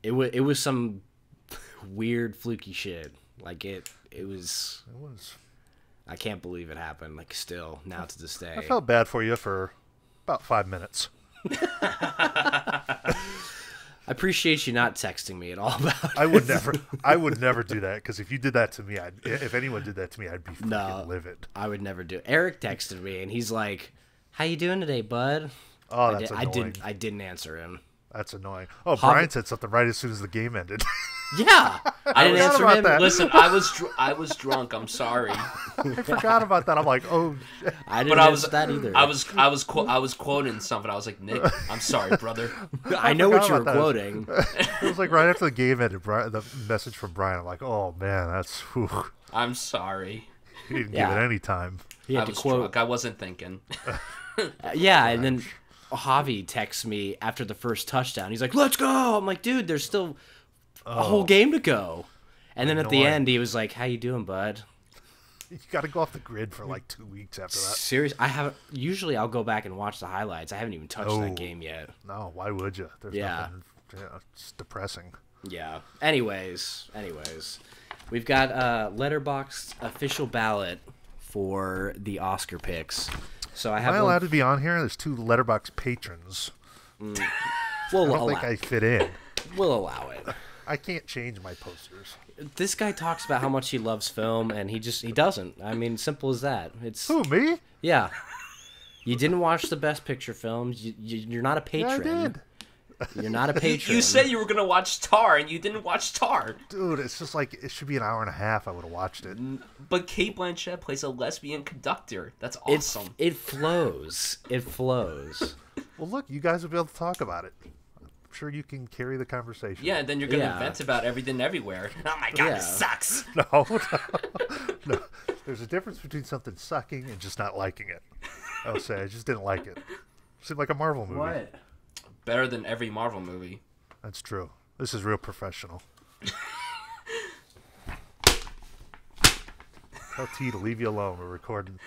it was some weird fluky shit. Like it was. It was. I can't believe it happened. Like still now to this day. I felt bad for you for about 5 minutes. I appreciate you not texting me at all about it. I would never do that because if you did that to me, if anyone did that to me, I'd be fucking livid. I would never do it. Eric texted me and he's like, "How you doing today, bud?" Oh, that's annoying. I didn't answer him. That's annoying. Oh, Bryan said something right as soon as the game ended. Yeah, I didn't answer him. That. Listen, I was drunk. I'm sorry. I forgot about that. I'm like, oh. Shit. I didn't answer that either. I was quoting something. I was like, Nick, I'm sorry, brother. I know what you were quoting. It was like right after the game ended. The message from Bryan. I'm like, oh man, that's. Whew. I'm sorry. He didn't give it any time. I was drunk. I wasn't thinking. And then Javi texts me after the first touchdown. He's like, "Let's go!" I'm like, "Dude, there's still a whole game to go." And then at the end, he was like, "How you doing, bud?" You got to go off the grid for like 2 weeks after that. Seriously, usually I'll go back and watch the highlights. I haven't even touched that game yet. No, why would you? There's nothing. Yeah, it's depressing. Yeah. Anyways, we've got Letterboxd official ballot for the Oscar picks. So I have. Am I allowed to be on here? There's 2 Letterboxd patrons. I don't think I fit in. We'll allow it. I can't change my posters. This guy talks about how much he loves film, and he doesn't. I mean, simple as that. It's Who, me? Yeah. You didn't watch the Best Picture films. You're not a patron. Yeah, I did. You're not a patron. You said you were gonna watch Tar, and you didn't watch Tar. Dude, it's just like it should be an hour and a half. I would have watched it. But Cate Blanchett plays a lesbian conductor. That's awesome. It flows. It flows. Well, look, you guys will be able to talk about it. I'm sure you can carry the conversation. Yeah, and then you're gonna vent about everything everywhere. Oh my god, this sucks. No. There's a difference between something sucking and just not liking it. I would say I just didn't like it. It seemed like a Marvel movie. What? Better than every Marvel movie. That's true. This is real professional. Tell T to leave you alone. We're recording.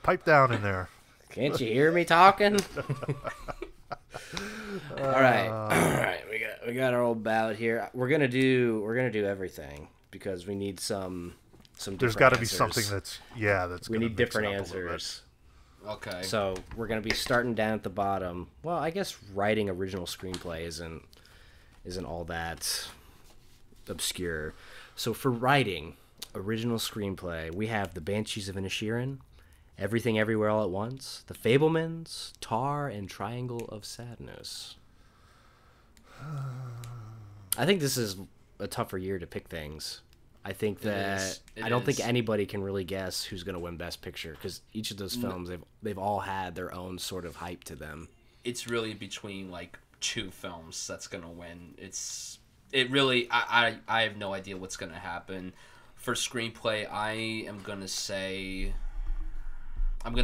Pipe down in there. Can't you hear me talking? All right. We got our old ballot here. We're gonna do everything because we need some. There's got to be something that's we need different answers. Okay. So we're gonna be starting down at the bottom. Well, I guess writing original screenplay isn't all that obscure. So for writing original screenplay, we have The Banshees of Inisherin, Everything Everywhere All at Once, The Fabelmans, Tar, and Triangle of Sadness. I think this is a tougher year to pick things. I think that I don't think anybody can really guess who's going to win Best Picture because each of those films they've all had their own sort of hype to them. It's really between like 2 films that's going to win. I have no idea what's going to happen. For screenplay, I'm going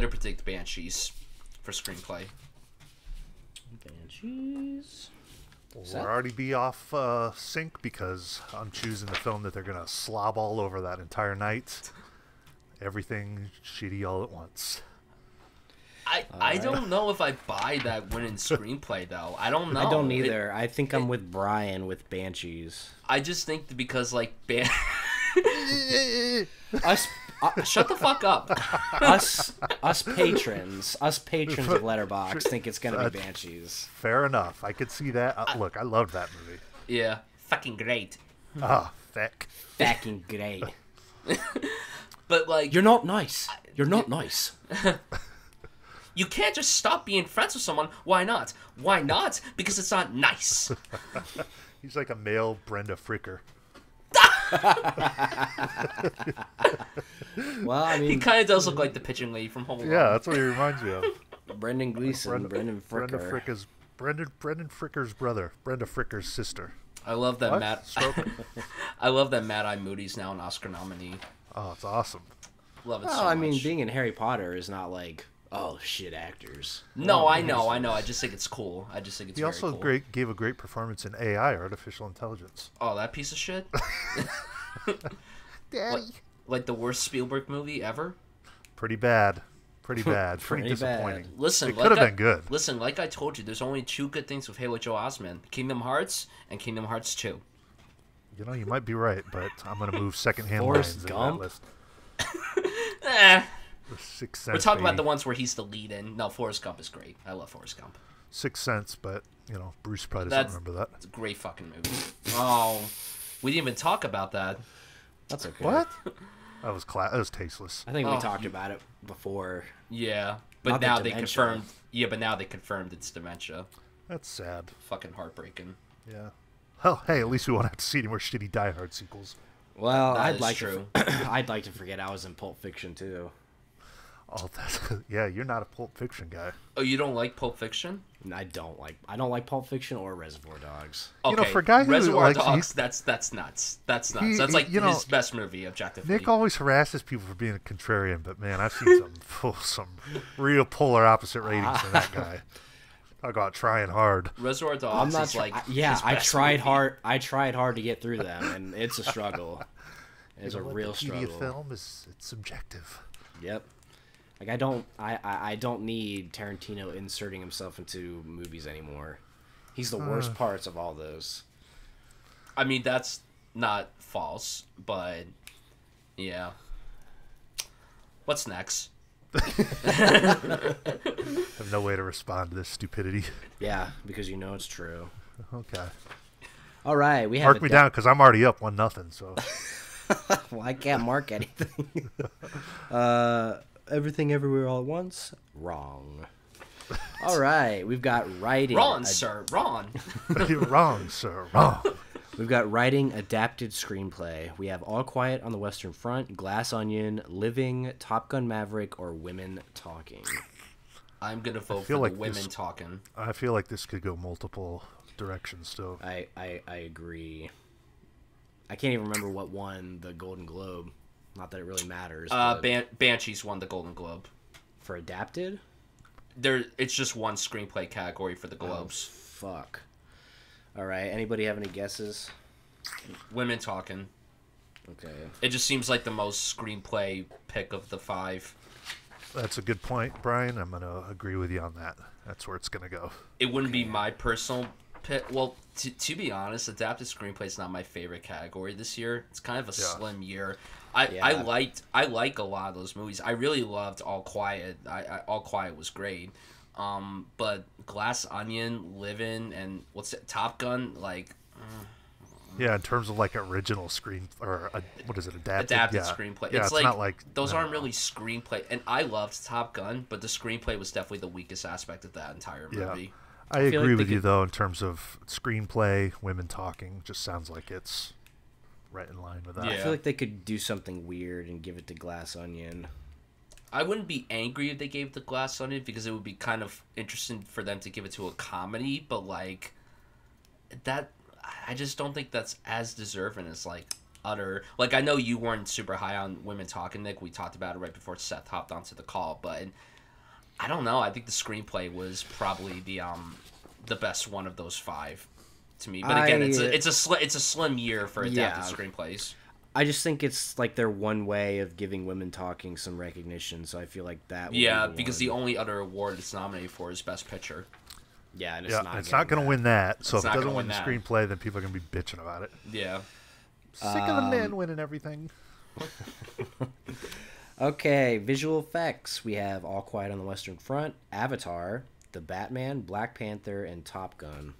to predict Banshees for screenplay. Banshees. We'll already be off sync because I'm choosing the film that they're going to slob all over that entire night. Everything shitty all at once. I don't know if I buy that winning screenplay, though. I don't know. I don't either. I think I'm with Bryan with Banshees. I just think that because, like, Shut the fuck up. Us patrons of Letterboxd think it's gonna be Banshees. Fair enough. I could see that. Look, I loved that movie. Yeah, fucking great. Feck. Fucking great. But like, you're not nice. You're not nice. You can't just stop being friends with someone. Why not? Why not? Because it's not nice. He's like a male Brenda Fricker. Well, I mean, he kind of does look like the pitching lady from Home Alone. Yeah, that's what he reminds me of. Brendan Gleeson, Brendan Fricker. Brendan Fricker's brother, Brenda Fricker's sister. I love that I love that Mad Eye Moody's now an Oscar nominee. Oh, it's awesome. Love it so much. I mean, much. being in Harry Potter is not like, oh shit, actors. No, I know. I just think it's cool. I just think it's. He also cool. gave a great performance in AI, artificial intelligence. Oh, that piece of shit. Daddy. Like the worst Spielberg movie ever. Pretty bad. Pretty disappointing. Bad. Listen, it could have been good. Listen, like I told you, there's only 2 good things with Halo Joe Osment: Kingdom Hearts and Kingdom Hearts 2. You know, you might be right, but I'm going to move secondhand Forrest lines Gump? in that list. The Sixth Sense. We're talking about the ones where he's the lead in. No, Forrest Gump is great. I love Forrest Gump. Sixth Sense, but, you know, Bruce probably doesn't remember that. It's a great fucking movie. Oh, we didn't even talk about that. That's okay. What? That was tasteless. I think we talked about it before. Yeah, but now they confirmed. Yeah, but now they confirmed it's dementia. That's sad. Fucking heartbreaking. Yeah. Well, hey, at least we won't have to see any more shitty Die Hard sequels. Well, I'd like to forget I was in Pulp Fiction too. Oh, yeah, you're not a Pulp Fiction guy. Oh, you don't like Pulp Fiction? I don't like Pulp Fiction or Reservoir Dogs. Okay, you know, for a guy who Reservoir likes, Dogs, that's nuts. That's nuts. That's like his best movie, objectively. Nick always harasses people for being a contrarian, but man, I've seen some real polar opposite ratings than that guy. Talk about trying hard. Reservoir Dogs is like I tried hard. I tried hard to get through them, and it's a struggle. It's a real struggle. Film it's subjective. Yep. Like I don't need Tarantino inserting himself into movies anymore. He's the worst parts of all those. I mean, that's not false, but yeah. What's next? I have no way to respond to this stupidity. Yeah, because you know it's true. Okay. All right, we have. Mark me down because I'm already up 1-0. So. Well, I can't mark anything. Everything, everywhere, all at once. Wrong. All right, we've got writing. Wrong, sir. Wrong. You're wrong, sir. Wrong. We've got writing, adapted screenplay. We have All Quiet on the Western Front, Glass Onion, Living, Top Gun Maverick, or Women Talking. I'm gonna vote for like Women Talking. I feel like this could go multiple directions still. I agree. I can't even remember what won the Golden Globe. Not that it really matters. Banshees won the Golden Globe for adapted. It's just one screenplay category for the Globes. Oh, fuck. All right. Anybody have any guesses? Women Talking. Okay. It just seems like the most screenplay pick of the 5. That's a good point, Brian. I'm gonna agree with you on that. That's where it's gonna go. It wouldn't be my personal pick. Well, to be honest, adapted screenplay is not my favorite category this year. It's kind of a slim year. I like a lot of those movies. I really loved All Quiet. All Quiet was great. But Glass Onion, Living, and Top Gun, like. Yeah, in terms of like original screen or what is it, adapted screenplay. Yeah, it's like not like those aren't really screenplay. And I loved Top Gun, but the screenplay was definitely the weakest aspect of that entire movie. Yeah. I agree with you though in terms of screenplay. Women Talking just sounds like it's right in line with that. Yeah. I feel like they could do something weird and give it to Glass Onion. I wouldn't be angry if they gave it to Glass Onion because it would be kind of interesting for them to give it to a comedy, but like that. I just don't think that's as deserving as like utter. Like I know you weren't super high on Women Talking, Nick. We talked about it right before Seth hopped onto the call, but I don't know. I think the screenplay was probably the best one of those 5 to me. But again, it's a slim year for adapted screenplays. I just think it's like their one way of giving Women Talking some recognition. So I feel like that. Because the only other award it's nominated for is Best Picture. Yeah, and it's not going to win that. So if it doesn't win the screenplay, then people are going to be bitching about it. Yeah. Sick of the men winning everything. Okay, visual effects. We have All Quiet on the Western Front, Avatar, The Batman, Black Panther, and Top Gun.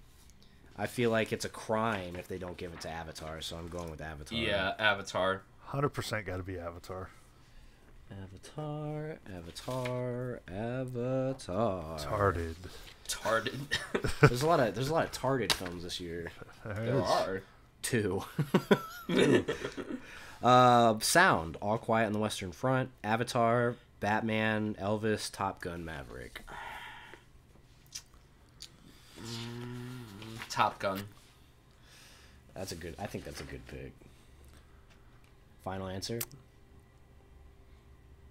I feel like it's a crime if they don't give it to Avatar, so I'm going with Avatar. Yeah, Avatar. 100% got to be Avatar. Avatar. Tarded. There's a lot of tarded films this year. There are 2. Sound. All Quiet on the Western Front, Avatar, Batman, Elvis, Top Gun, Maverick. Top Gun. I think that's a good pick. Final answer.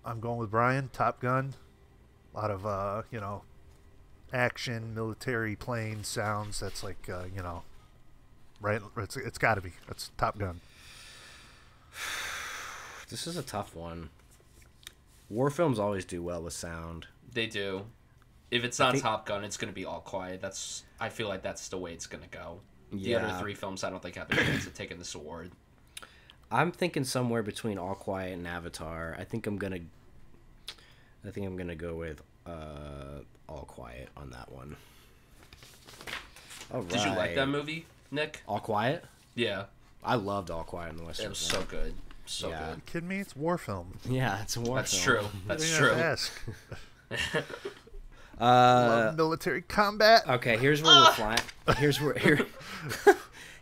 I'm going with Bryan. Top Gun. A lot of action, military plane sounds. That's like right. It's got to be. That's Top Gun. This is a tough one. War films always do well with sound. They do. If it's not Top Gun, it's going to be All Quiet. I feel like that's the way it's going to go. The other 3 films I don't think have a chance of taking this award. I'm thinking somewhere between All Quiet and Avatar. I think I'm gonna go with All Quiet on that one. All right. Did you like that movie, Nick? All Quiet? Yeah. I loved All Quiet on the Western Front. It was so good. So good. Are you kidding me? It's war film. Yeah, it's a war That's film. True. That's true. Ask. Love military combat. Okay, here's where we're flying.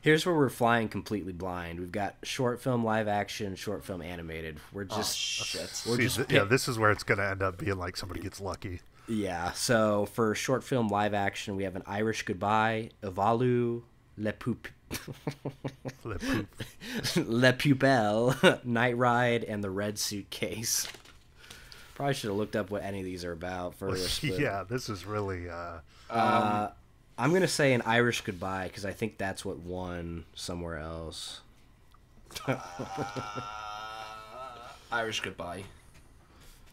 Here's where we're flying completely blind. We've got short film, live action, short film, animated. We're just this is where it's gonna end up being like somebody gets lucky. Yeah. So for short film, live action, we have An Irish Goodbye, Evalu, Le Pupelle, Night Ride, and The Red Suitcase. Probably should have looked up what any of these are about first. Yeah, this is really. I'm going to say An Irish Goodbye because I think that's what won somewhere else. Irish Goodbye.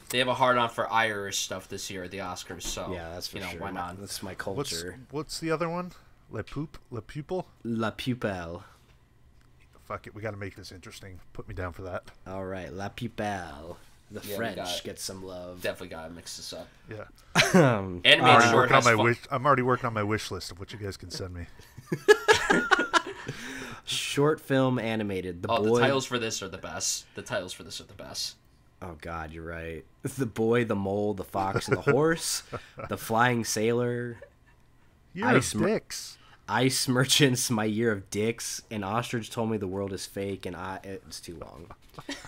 They have a hard-on for Irish stuff this year at the Oscars, so yeah, that's for sure. Why not? That's my culture. What's the other one? Le Pupil? La Pupille. Fuck it, we got to make this interesting. Put me down for that. All right, La Pupille. The French get some love. Definitely gotta mix this up. Yeah. Animated short has I'm already working on my wish list of what you guys can send me. Short film animated. The titles for this are the best. Oh God, you're right. The Boy, the Mole, the Fox, and the Horse. The Flying Sailor. Dicks. Ice Merchants, My Year of Dicks, and Ostrich Told Me the World is Fake, and it's too long.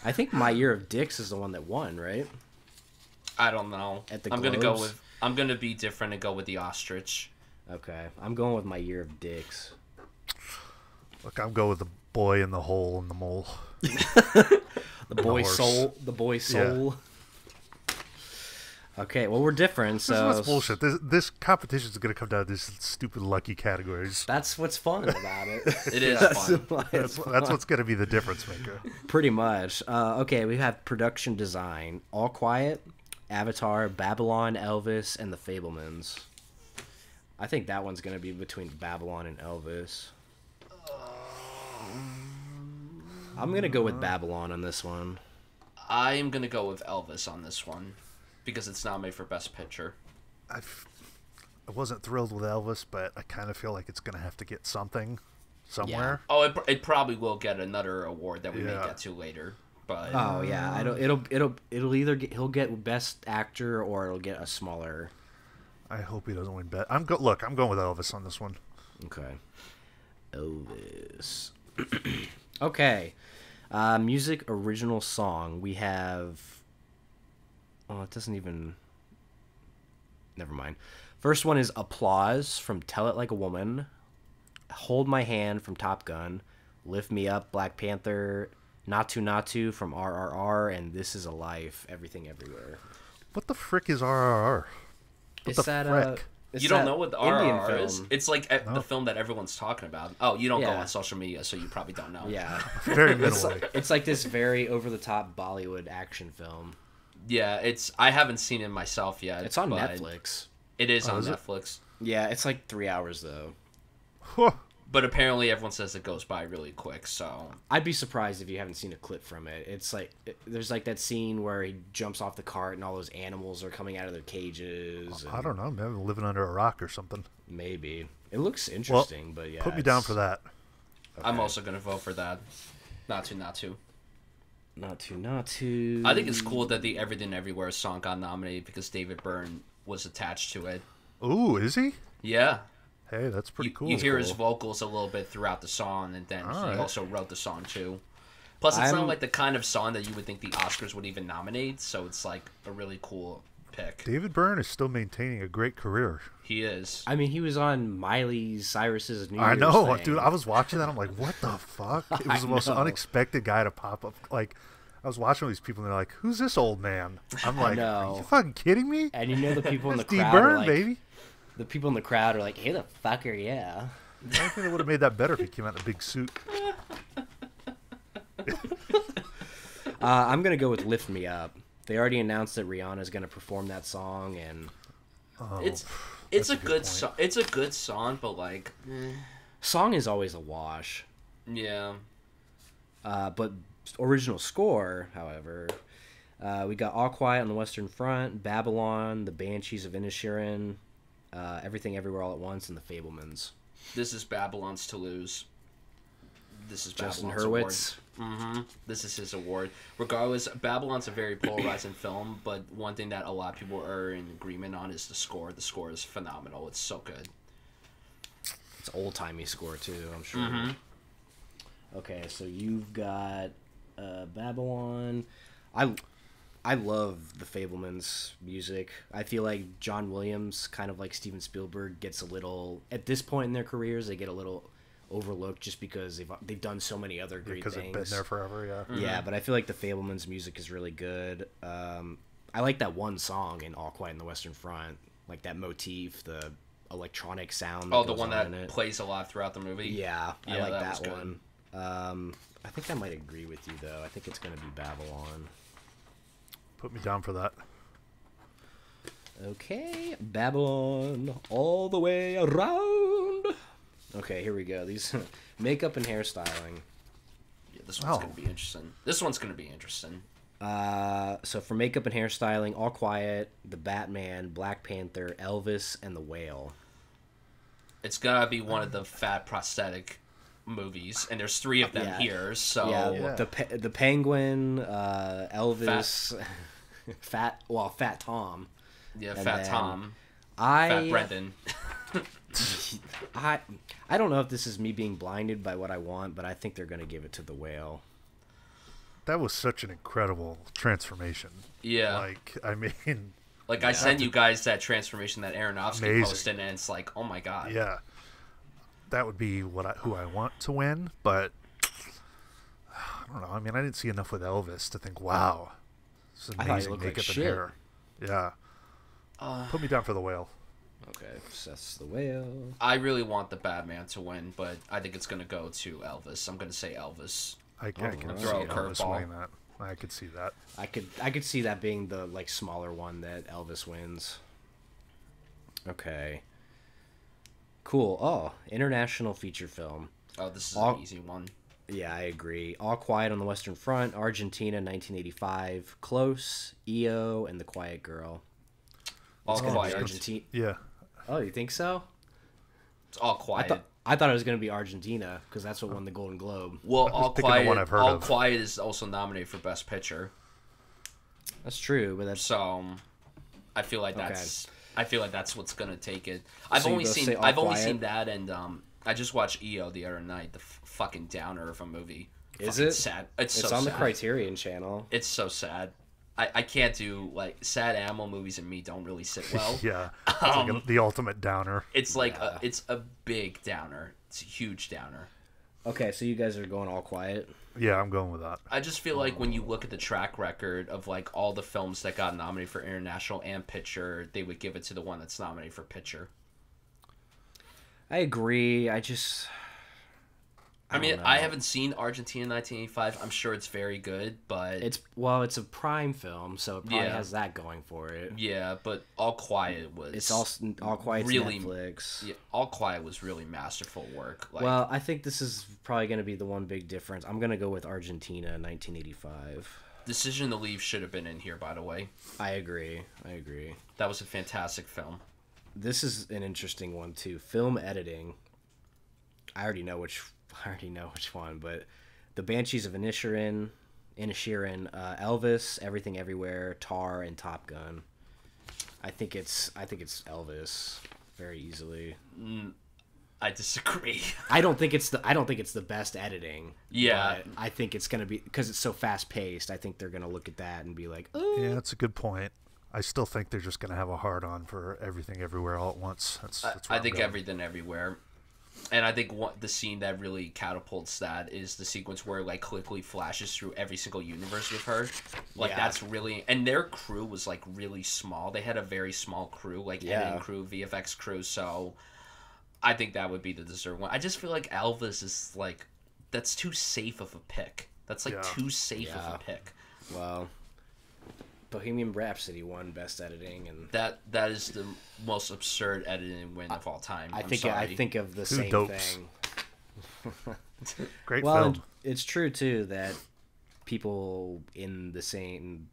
I think My Year of Dicks is the one that won, right? I don't know. I'm gonna be different and go with the Ostrich. Okay, I'm going with My Year of Dicks. Look, I'm going with the Boy in the Hole and the Mole. The Boy Soul. The Boy Soul. Yeah. Okay, well, we're different, so... That's bullshit. This competition is going to come down to these stupid lucky categories. That's what's fun about it. It is fun. That's what's going to be the difference maker. Pretty much. Okay, we have production design. All Quiet, Avatar, Babylon, Elvis, and The Fabelmans. I think that one's going to be between Babylon and Elvis. I'm going to go with Babylon on this one. I'm going to go with Elvis on this one. Because it's nominated for Best Picture. I wasn't thrilled with Elvis, but I kind of feel like it's going to have to get something somewhere. Yeah. Oh, it probably will get another award that we may get to later. But oh yeah, it'll either he'll get Best Actor or it'll get a smaller. I hope he doesn't win Best. I'm going with Elvis on this one. Okay, Elvis. Okay, music original song. We have. Oh, it doesn't even... Never mind. First one is Applause from Tell It Like a Woman. Hold My Hand from Top Gun. Lift Me Up, Black Panther. Natu from RRR. And This Is a Life, Everything Everywhere. What the frick is RRR? You don't know what the RRR is? It's like the film that everyone's talking about. Oh, you don't go on social media, so you probably don't know. Yeah. Very minimally. It's like this very over-the-top Bollywood action film. Yeah, I haven't seen it myself yet. It's on Netflix. It is on Netflix. Yeah, it's like 3 hours though. But apparently everyone says it goes by really quick, so... I'd be surprised if you haven't seen a clip from it. It's like, there's like that scene where he jumps off the cart and all those animals are coming out of their cages. I don't know, maybe living under a rock or something. Maybe. It looks interesting, but yeah. Put me down for that. Okay. I'm also going to vote for that. Natu. Natu. I think it's cool that the Everything Everywhere song got nominated because David Byrne was attached to it. Ooh, is he? Yeah. Hey, that's pretty cool. You hear his vocals a little bit throughout the song, and then he also wrote the song too. Plus, it's not like the kind of song that you would think the Oscars would even nominate, so it's like a really cool pick. David Byrne is still maintaining a great career. He is. I mean, he was on Miley Cyrus's New Year's I know, thing. dude. I was watching that. I'm like, what the fuck? It was the most unexpected guy to pop up. Like, I was watching these people, and they're like, who's this old man? I'm like, are you fucking kidding me? And you know the people in the Steve crowd Byrne, are like, baby. The people in the crowd are like, hey, the fucker, yeah. I think they would have made that better if he came out in a big suit. I'm going to go with Lift Me Up. They already announced that Rihanna's going to perform that song, and... It's a good song. It's a good song, but like... Song is always a wash. Yeah. But original score, however... we got All Quiet on the Western Front, Babylon, The Banshees of Inisherin, Everything Everywhere All at Once, and The Fabelmans. This is Babylon's to lose. This is Justin Babylon's award. This is his award. Regardless, Babylon's a very polarizing film, but one thing that a lot of people are in agreement on is the score. The score is phenomenal. It's so good. It's old-timey score, too, I'm sure. Okay, so you've got Babylon. I love the Fabelmans' music. I feel like John Williams, kind of like Steven Spielberg, gets a little... At this point in their careers, they get a little overlooked just because they've done so many other great things. Because they've been there forever, yeah. Yeah, but I feel like the Fabelmans' music is really good. I like that one song in All Quiet on the Western Front. Like that motif, the electronic sound. The one that plays a lot throughout the movie? Yeah, I like that one. I think I might agree with you, though. I think it's going to be Babylon. Put me down for that. Okay, Babylon all the way around. Okay, here we go. These makeup and hairstyling. Yeah, this one's gonna be interesting. So for makeup and hairstyling, All Quiet, The Batman, Black Panther, Elvis, and The Whale. It's gotta be one of the fat prosthetic movies, and there's 3 of them here. So the Penguin, Elvis, Fat Tom. Yeah, Fat Tom. Fat Brendan. I don't know if this is me being blinded by what I want, but I think they're gonna give it to The Whale. That was such an incredible transformation. Yeah. Like, I mean... Like, I sent you guys that transformation that Aronofsky posted, and it's like, oh my god. Yeah. That would be who I want to win, but... I don't know. I mean, I didn't see enough with Elvis to think, wow, this is amazing makeup and hair. Yeah. Put me down for The Whale. Okay, so that's The Whale. I really want the Batman to win, but I think it's going to go to Elvis. I'm going to say Elvis. I can throw a curveball. That. I could see that. I could see that being the smaller one that Elvis wins. Okay. Cool. Oh, international feature film. Oh, this is an easy one. Yeah, I agree. All Quiet on the Western Front, Argentina, 1985, Close, EO, and The Quiet Girl. All Quiet. Argentina. Yeah. Oh, you think so? It's All Quiet. I thought it was going to be Argentina because that's what won the Golden Globe. Well, All Quiet is also nominated for Best Picture. That's true, but that's I feel like that's what's going to take it. I've only seen that, and I just watched EO the other night. The fucking downer of a movie. Is it sad? It's so on sad. the Criterion Channel. It's so sad. I can't do sad animal movies, and me don't really sit well. Yeah, it's like the ultimate downer. It's like it's a big downer. It's a huge downer. Okay, so you guys are going All Quiet. Yeah, I'm going with that. I just feel like when you look at the track record of all the films that got nominated for international and picture, they would give it to the one that's nominated for picture. I agree. I haven't seen Argentina 1985. I'm sure it's very good, but it's a Prime film, so it probably has that going for it. Yeah, but All Quiet was. It's All Quiet's really Netflix. Yeah, All Quiet was really masterful work. Well, I think this is probably going to be the one big difference. I'm going to go with Argentina 1985. Decision to Leave should have been in here, by the way. I agree. That was a fantastic film. This is an interesting one too. Film editing. I already know which one, but The Banshees of Inisherin, Elvis, Everything Everywhere, Tar, and Top Gun. I think it's Elvis very easily. I disagree. I don't think it's the best editing. Yeah, but I think it's gonna be because it's so fast paced. I think they're gonna look at that and be like, oh. Yeah, that's a good point. I still think they're just gonna have a hard on for Everything Everywhere all at once. That's I think Everything Everywhere. And I think the scene that really catapults that is the sequence where quickly flashes through every single universe we've heard. That's really, and their crew was really small. They had a very small crew, editing crew, VFX crew. So I think that would be the deserved one. I just feel like Elvis is that's too safe of a pick. That's too safe of a pick. Well, Bohemian Rhapsody won Best Editing, and that is the most absurd editing win of all time. I think of the same thing. Great film. It's true too that people in the same,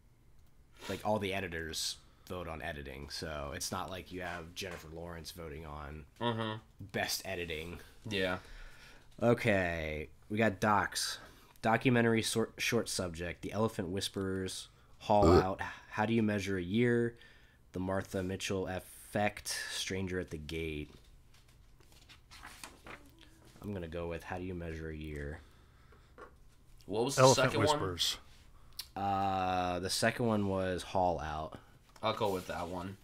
all the editors vote on editing, so it's not like you have Jennifer Lawrence voting on Best Editing. Yeah. Okay, we got docs, documentary short subject, The Elephant Whisperers, Haul Out, How Do You Measure a Year, The Martha Mitchell Effect, Stranger at the Gate. I'm going to go with How Do You Measure a Year. What was the Elephant second Whispers. one? The second one was Haul Out. I'll go with that one.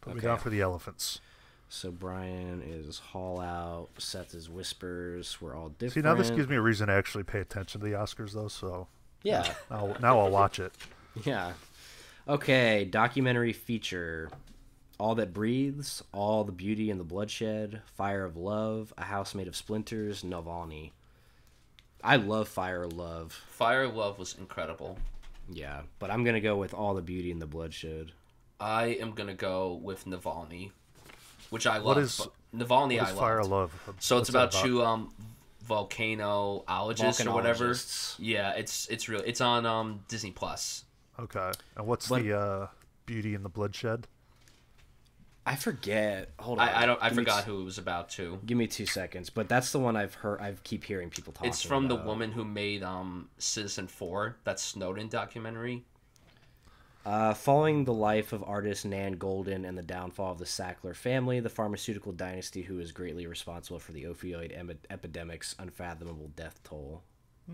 Put me down for the elephants. So Bryan is Haul Out, Seth is Whispers. We're all different. See, now this gives me a reason to actually pay attention to the Oscars, though, so... Yeah. Now I'll watch it. Yeah. Okay, documentary feature. All That Breathes, All the Beauty and the Bloodshed, Fire of Love, A House Made of Splinters, Navalny. I love Fire of Love. Fire of Love was incredible. Yeah, but I'm gonna go with All the Beauty and the Bloodshed. I am gonna go with Navalny, which I love. What is Navalny? What is Fire Love? So it's about two volcanologists or whatever. Yeah, it's real. It's on Disney Plus. Okay, and what's the Beauty and the Bloodshed? I forget. Hold on. I forgot who it was about too. Give me 2 seconds. But that's the one I've heard. I keep hearing people talking. It's from the woman who made Citizen 4, that Snowden documentary. Following the life of artist Nan Goldin and the downfall of the Sackler family, the pharmaceutical dynasty who is greatly responsible for the opioid epidemic's unfathomable death toll.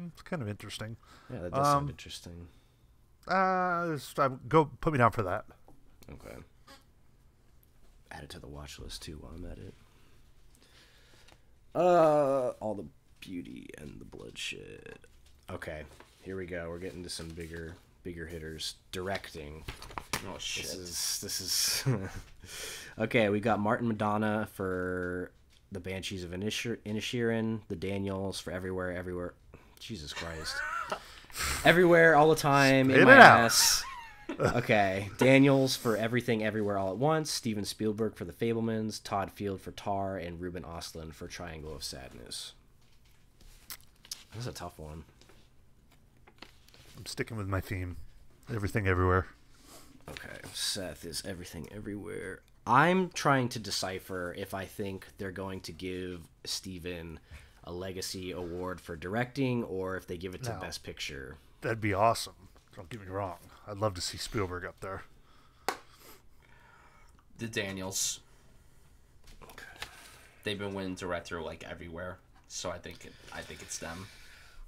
It's kind of interesting. Yeah, that does sound interesting. Go put me down for that. Okay. Add it to the watch list too while I'm at it. All the Beauty and the Bloodshed. Okay, here we go. We're getting to some bigger hitters. Directing. Oh shit. This is okay. We got Martin Madonna for The Banshees of Inisherin, the Daniels for Everywhere. Jesus Christ. Everywhere, all the time, in my ass. Okay, Daniels for Everything Everywhere All at Once, Steven Spielberg for The Fabelmans, Todd Field for Tar, and Ruben Östlund for Triangle of Sadness. That's a tough one. I'm sticking with my theme. Everything Everywhere. Okay, Seth is Everything Everywhere. I'm trying to decipher if I think they're going to give Steven a legacy award for directing or if they give it to Best Picture. That'd be awesome. Don't get me wrong. I'd love to see Spielberg up there. The Daniels. Okay. They've been winning director like everywhere, so I think it's them.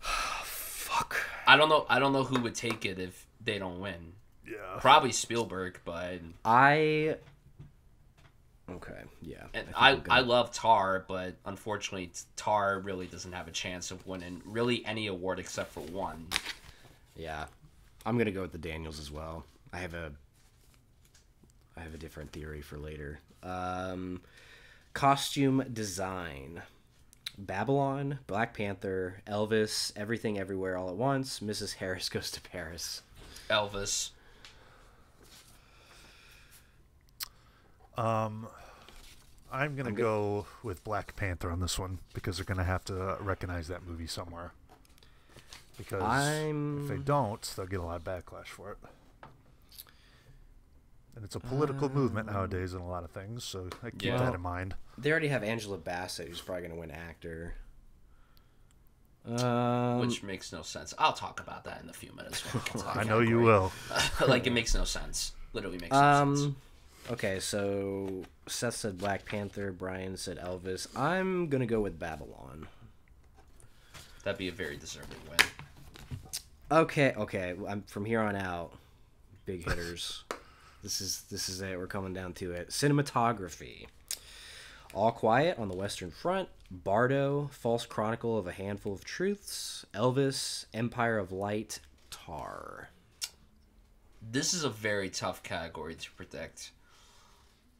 Fuck. I don't know who would take it if they don't win. Yeah. Probably Spielberg, but Okay, yeah. And I love Tar, but unfortunately Tar really doesn't have a chance of winning really any award except for one. Yeah. I'm going to go with the Daniels as well. I have a different theory for later. Costume design. Babylon, Black Panther, Elvis, Everything Everywhere All at Once, Mrs. Harris Goes to Paris. Elvis. I'm going to go with Black Panther on this one because they're going to have to recognize that movie somewhere. Because if they don't, they'll get a lot of backlash for it. And it's a political movement nowadays in a lot of things, so I keep that in mind. They already have Angela Bassett, who's probably going to win actor. Which makes no sense. I'll talk about that in a few minutes. I know you will. Like, it makes no sense. Literally makes no sense. Okay, so Seth said Black Panther, Bryan said Elvis. I'm going to go with Babylon. That'd be a very deserving win. Okay. I'm from here on out. Big hitters. This is it. We're coming down to it. Cinematography. All Quiet on the Western Front. Bardo. False Chronicle of a Handful of Truths. Elvis. Empire of Light. Tar. This is a very tough category to predict.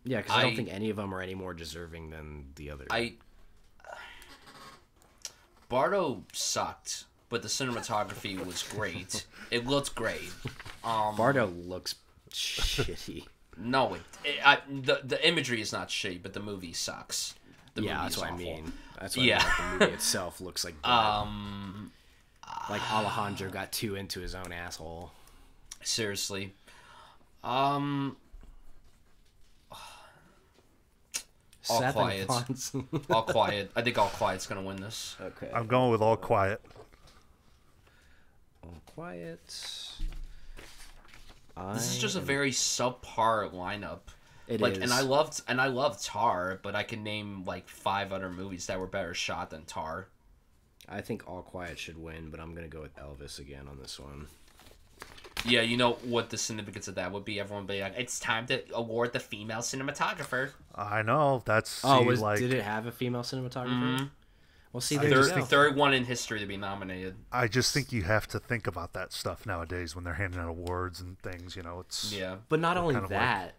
Yeah, because I don't think any of them are any more deserving than the other. Bardo sucked, but the cinematography was great. It looked great. Bardo looks shitty. No, the imagery is not shitty, but the movie sucks. That's what I mean. That's what yeah. I mean. The movie itself looks like like Alejandro got too into his own asshole. Seriously. All Quiet. All Quiet. I think All Quiet's gonna win this. Okay. I'm going with All Quiet. All Quiet. This is just a very subpar lineup. It is. And I loved Tar, but I can name like 5 other movies that were better shot than Tar. I think All Quiet should win, but I'm gonna go with Elvis again on this one. Yeah, you know what the significance of that would be? Everyone would be like, it's time to award the female cinematographer. I know. That's... did it have a female cinematographer? Mm-hmm. Well, see, there's the third one in history to be nominated. I just think you have to think about that stuff nowadays when they're handing out awards and things, you know. But not only that,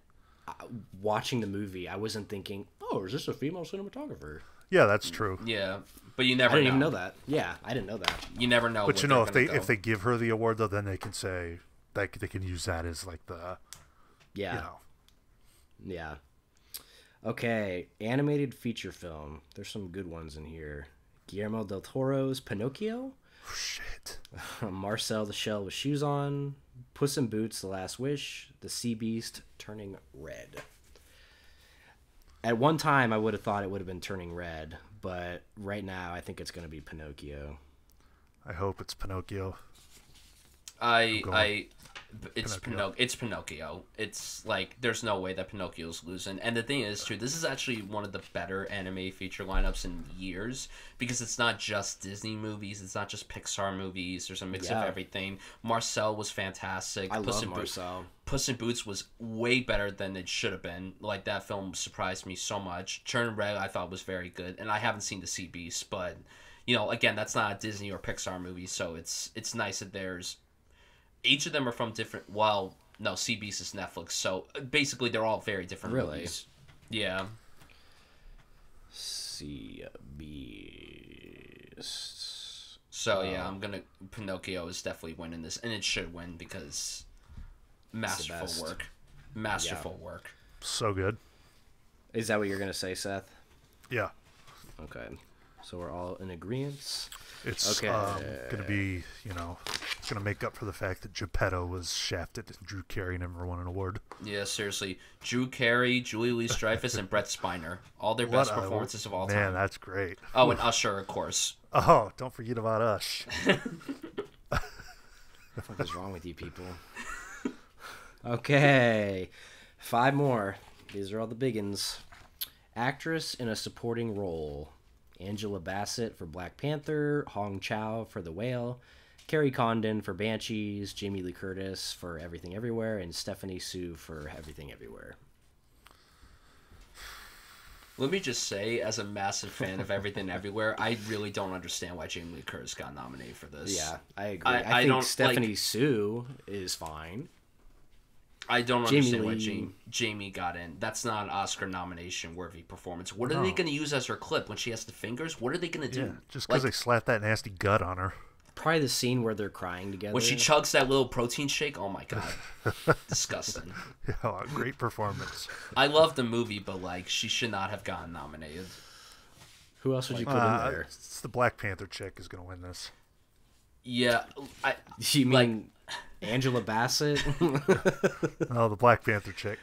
watching the movie, I wasn't thinking, oh, is this a female cinematographer? Yeah, that's true. Yeah, but you never know. I didn't even know that. Yeah, I didn't know that. You never know. But you know, if they give her the award, though, then they can say, like they can use that as like the Yeah. Okay, animated feature film. There's some good ones in here. Guillermo del Toro's Pinocchio. Oh, shit. Marcel the Shell with Shoes On. Puss in Boots: The Last Wish. The Sea Beast Turning Red. At one time, I would have thought it would have been Turning Red, but right now, I think it's going to be Pinocchio. I hope it's Pinocchio. It's Pinocchio. It's like there's no way that Pinocchio's losing. And the thing is, too, this is actually one of the better anime feature lineups in years because it's not just Disney movies, it's not just Pixar movies. There's a mix of everything. Marcel was fantastic. I love Marcel. Puss in Boots was way better than it should have been. Like, that film surprised me so much. Turn Red I thought was very good, and I haven't seen The Sea Beast, but again, that's not a Disney or Pixar movie, so it's nice that there's. Each of them are from different. Well, no, Sea Beast is Netflix, so basically they're all very different movies. Yeah. Sea Beast. So yeah, Pinocchio is definitely winning this, and it should win because masterful work. Masterful work. So good. Is that what you're gonna say, Seth? Yeah. Okay. So we're all in agreement. It's gonna be, gonna make up for the fact that Geppetto was shafted and Drew Carey never won an award. Yeah, seriously. Drew Carey, Julie Louis-Dreyfus, and Brett Spiner. All their best performances of all time. Man, that's great. Oh, and Usher, of course. Oh, don't forget about Ush. What the fuck is wrong with you people? Okay. 5 more. These are all the biggins. Actress in a supporting role. Angela Bassett for Black Panther, Hong Chow for The Whale, Carrie Condon for Banshees, Jamie Lee Curtis for Everything Everywhere, and Stephanie Sue for Everything Everywhere. Let me just say, as a massive fan of Everything Everywhere, I really don't understand why Jamie Lee Curtis got nominated for this. Yeah, I agree. I think Stephanie Sue is fine. I don't understand why Jamie got in. That's not an Oscar nomination worthy performance. What are they going to use as her clip when she has the fingers? What are they going to do? Yeah, just because they slapped that nasty gut on her. Probably the scene where they're crying together. When she chugs that little protein shake, oh my god. Disgusting. Yeah, great performance. I love the movie, but she should not have gotten nominated. Who else would you put in there? It's the Black Panther chick is going to win this. Yeah. You mean Angela Bassett? No, the Black Panther chick.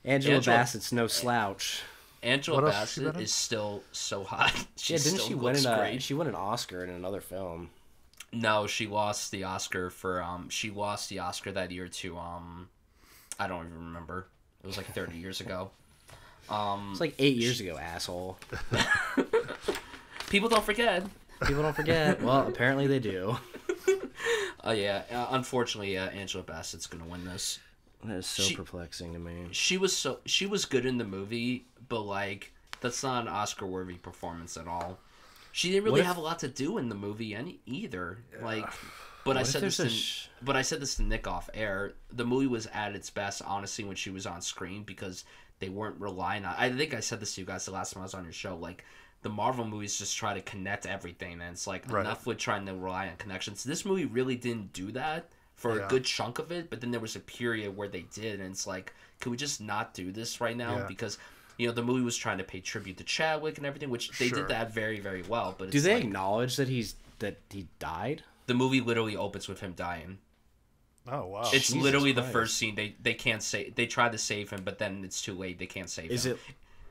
Angela Bassett's no slouch. Angela Bassett is still so hot. She won an Oscar in another film? No, she lost the Oscar for that year to I don't even remember. It was 30 years ago. It's 8 years ago, asshole. People don't forget. Well, apparently they do. Unfortunately, Angela Bassett's gonna win this. That is so perplexing to me. She was good in the movie, but that's not an Oscar-worthy performance at all. She didn't really have a lot to do in the movie either. But I said this to Nick off air. The movie was at its best, honestly, when she was on screen because they weren't relying on. I think I said this to you guys the last time I was on your show. The Marvel movies just try to connect everything, and it's enough with trying to rely on connections. This movie really didn't do that for a good chunk of it, but then there was a period where they did, and it's can we just not do this right now? Yeah. Because, the movie was trying to pay tribute to Chadwick and everything, which they did that very, very well. But do they acknowledge that he died? The movie literally opens with him dying. Oh, wow. It's Jesus literally Christ. The first scene. They can't say, they try to save him, but then it's too late. They can't save him.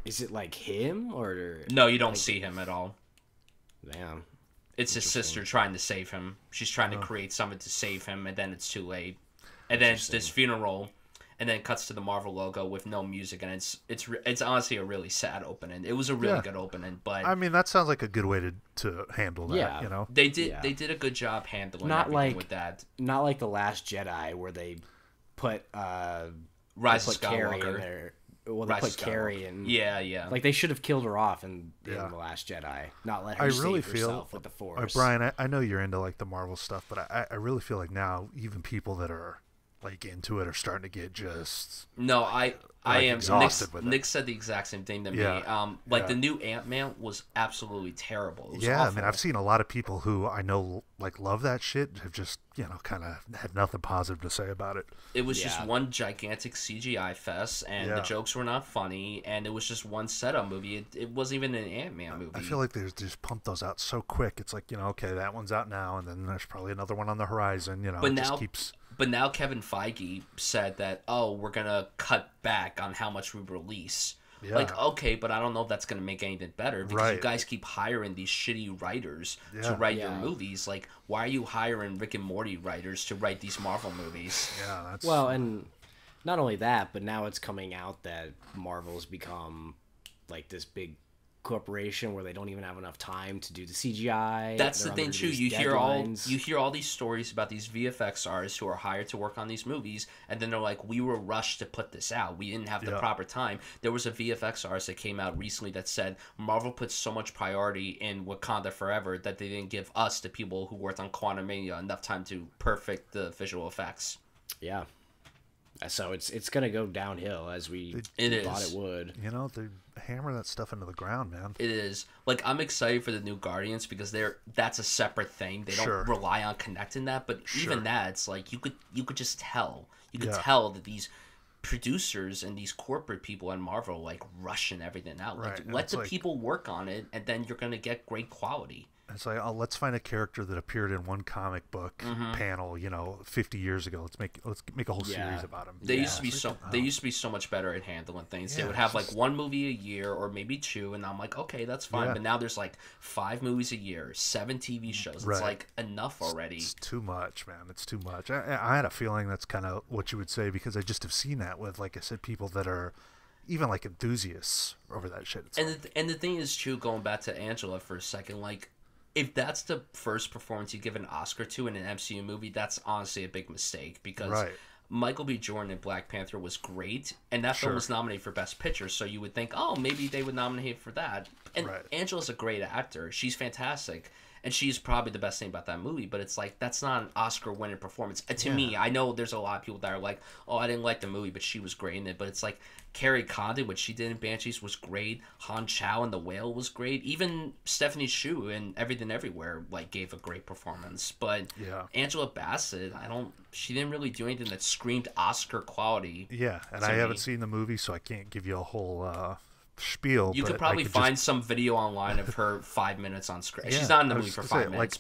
Is it him or no? You don't see him at all. Damn. It's his sister trying to save him. She's trying to create something to save him, and then it's too late. And then it's this funeral, and then it cuts to the Marvel logo with no music, and it's honestly a really sad opening. It was a really good opening, but I mean that sounds like a good way to handle that. Yeah, they did a good job handling everything with that. Not like the Last Jedi where they put Rise of Skywalker in there. Well, they put Carrie in. Yeah. They should have killed her off in The Last Jedi. Not let her save herself with the Force. Brian, I know you're into the Marvel stuff, but I really feel now even people that are into it are starting to get just. No, I am exhausted with it. Nick said the exact same thing to me. The new Ant-Man was absolutely terrible. It was awful. awful. I mean, I've seen a lot of people who I know like love that shit have just kind of had nothing positive to say about it. It was just one gigantic CGI fest, and the jokes were not funny, and it was just one setup movie. It wasn't even an Ant-Man movie. I feel like they just pump those out so quick. It's like, okay, that one's out now, and then there's probably another one on the horizon. But it now, just keeps. But now Kevin Feige said that, we're going to cut back on how much we release. Yeah. Like, okay, but I don't know if that's going to make anything better because you guys keep hiring these shitty writers to write your movies. Like, why are you hiring Rick and Morty writers to write these Marvel movies? Yeah, that's... Well, and not only that, but now it's coming out that Marvel's become like this big corporation where they don't even have enough time to do the CGI. That's the thing too. You hear all these stories about these VFX artists who are hired to work on these movies, and then they're like, "We were rushed to put this out. We didn't have the proper time." There was a VFX artist that came out recently that said Marvel put so much priority in Wakanda Forever that they didn't give us, the people who worked on Quantumania, enough time to perfect the visual effects. Yeah. So it's gonna go downhill as we thought it would. They hammer that stuff into the ground, man. It is. Like, I'm excited for the new Guardians because that's a separate thing. They don't rely on connecting that, but even that, it's like you could just tell. You could tell that these producers and these corporate people in Marvel are like rushing everything out. Like, let the people work on it, and then you're gonna get great quality. It's like, let's find a character that appeared in one comic book panel, 50 years ago. Let's make a whole series about him. They used to be so much better at handling things. They would have like one movie a year or maybe two, and I'm like, okay, that's fine. But now there's like 5 movies a year, 7 TV shows. It's like enough already. It's too much, man. It's too much. I had a feeling that's kind of what you would say because I just have seen that with, like I said, people that are even like enthusiasts over that shit. And the thing is, too, going back to Angela for a second, like, if that's the first performance you give an Oscar to in an MCU movie, that's honestly a big mistake because Michael B. Jordan in Black Panther was great, and that film was nominated for Best Picture, so you would think, maybe they would nominate for that. And Angela's a great actor. She's fantastic, and she's probably the best thing about that movie, but it's like, that's not an Oscar-winning performance. And to me, I know there's a lot of people that are like, I didn't like the movie, but she was great in it. But it's like, Carrie Condon, what she did in Banshees was great. Han Chow in The Whale was great. Even Stephanie Hsu in Everything Everywhere, like, gave a great performance. But Angela Bassett, she didn't really do anything that screamed Oscar quality. Yeah, and I haven't seen the movie, so I can't give you a whole spiel. You could probably find some video online of her 5 minutes on screen. She's not in the movie for 5 minutes.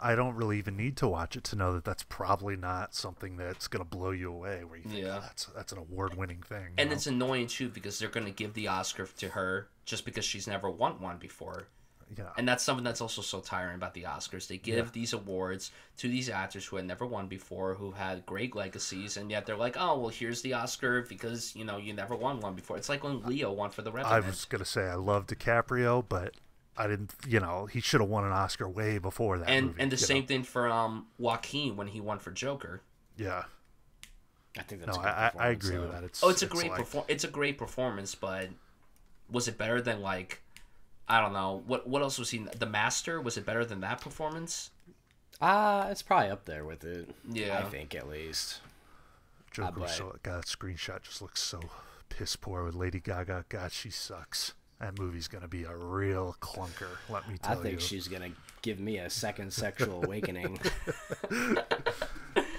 I don't really even need to watch it to know that that's probably not something that's going to blow you away. Where you think that's an award-winning thing. And it's annoying too because they're going to give the Oscar to her just because she's never won one before. Yeah. And that's something that's also so tiring about the Oscars. They give these awards to these actors who had never won before, who had great legacies, and yet they're like, here's the Oscar because, you never won one before. It's like when Leo won for The Revenant. I was going to say, I love DiCaprio, but I didn't, he should have won an Oscar way before that movie. And the same thing for Joaquin when he won for Joker. Yeah. I think that's I agree with that. It's a great performance, but was it better than, like, I don't know. What else was he? The Master? Was it better than that performance? It's probably up there with it. Yeah. I think, at least. Joker, God, that screenshot just looks so piss poor with Lady Gaga. God, she sucks. That movie's going to be a real clunker, let me tell you. I think she's going to give me a second sexual awakening.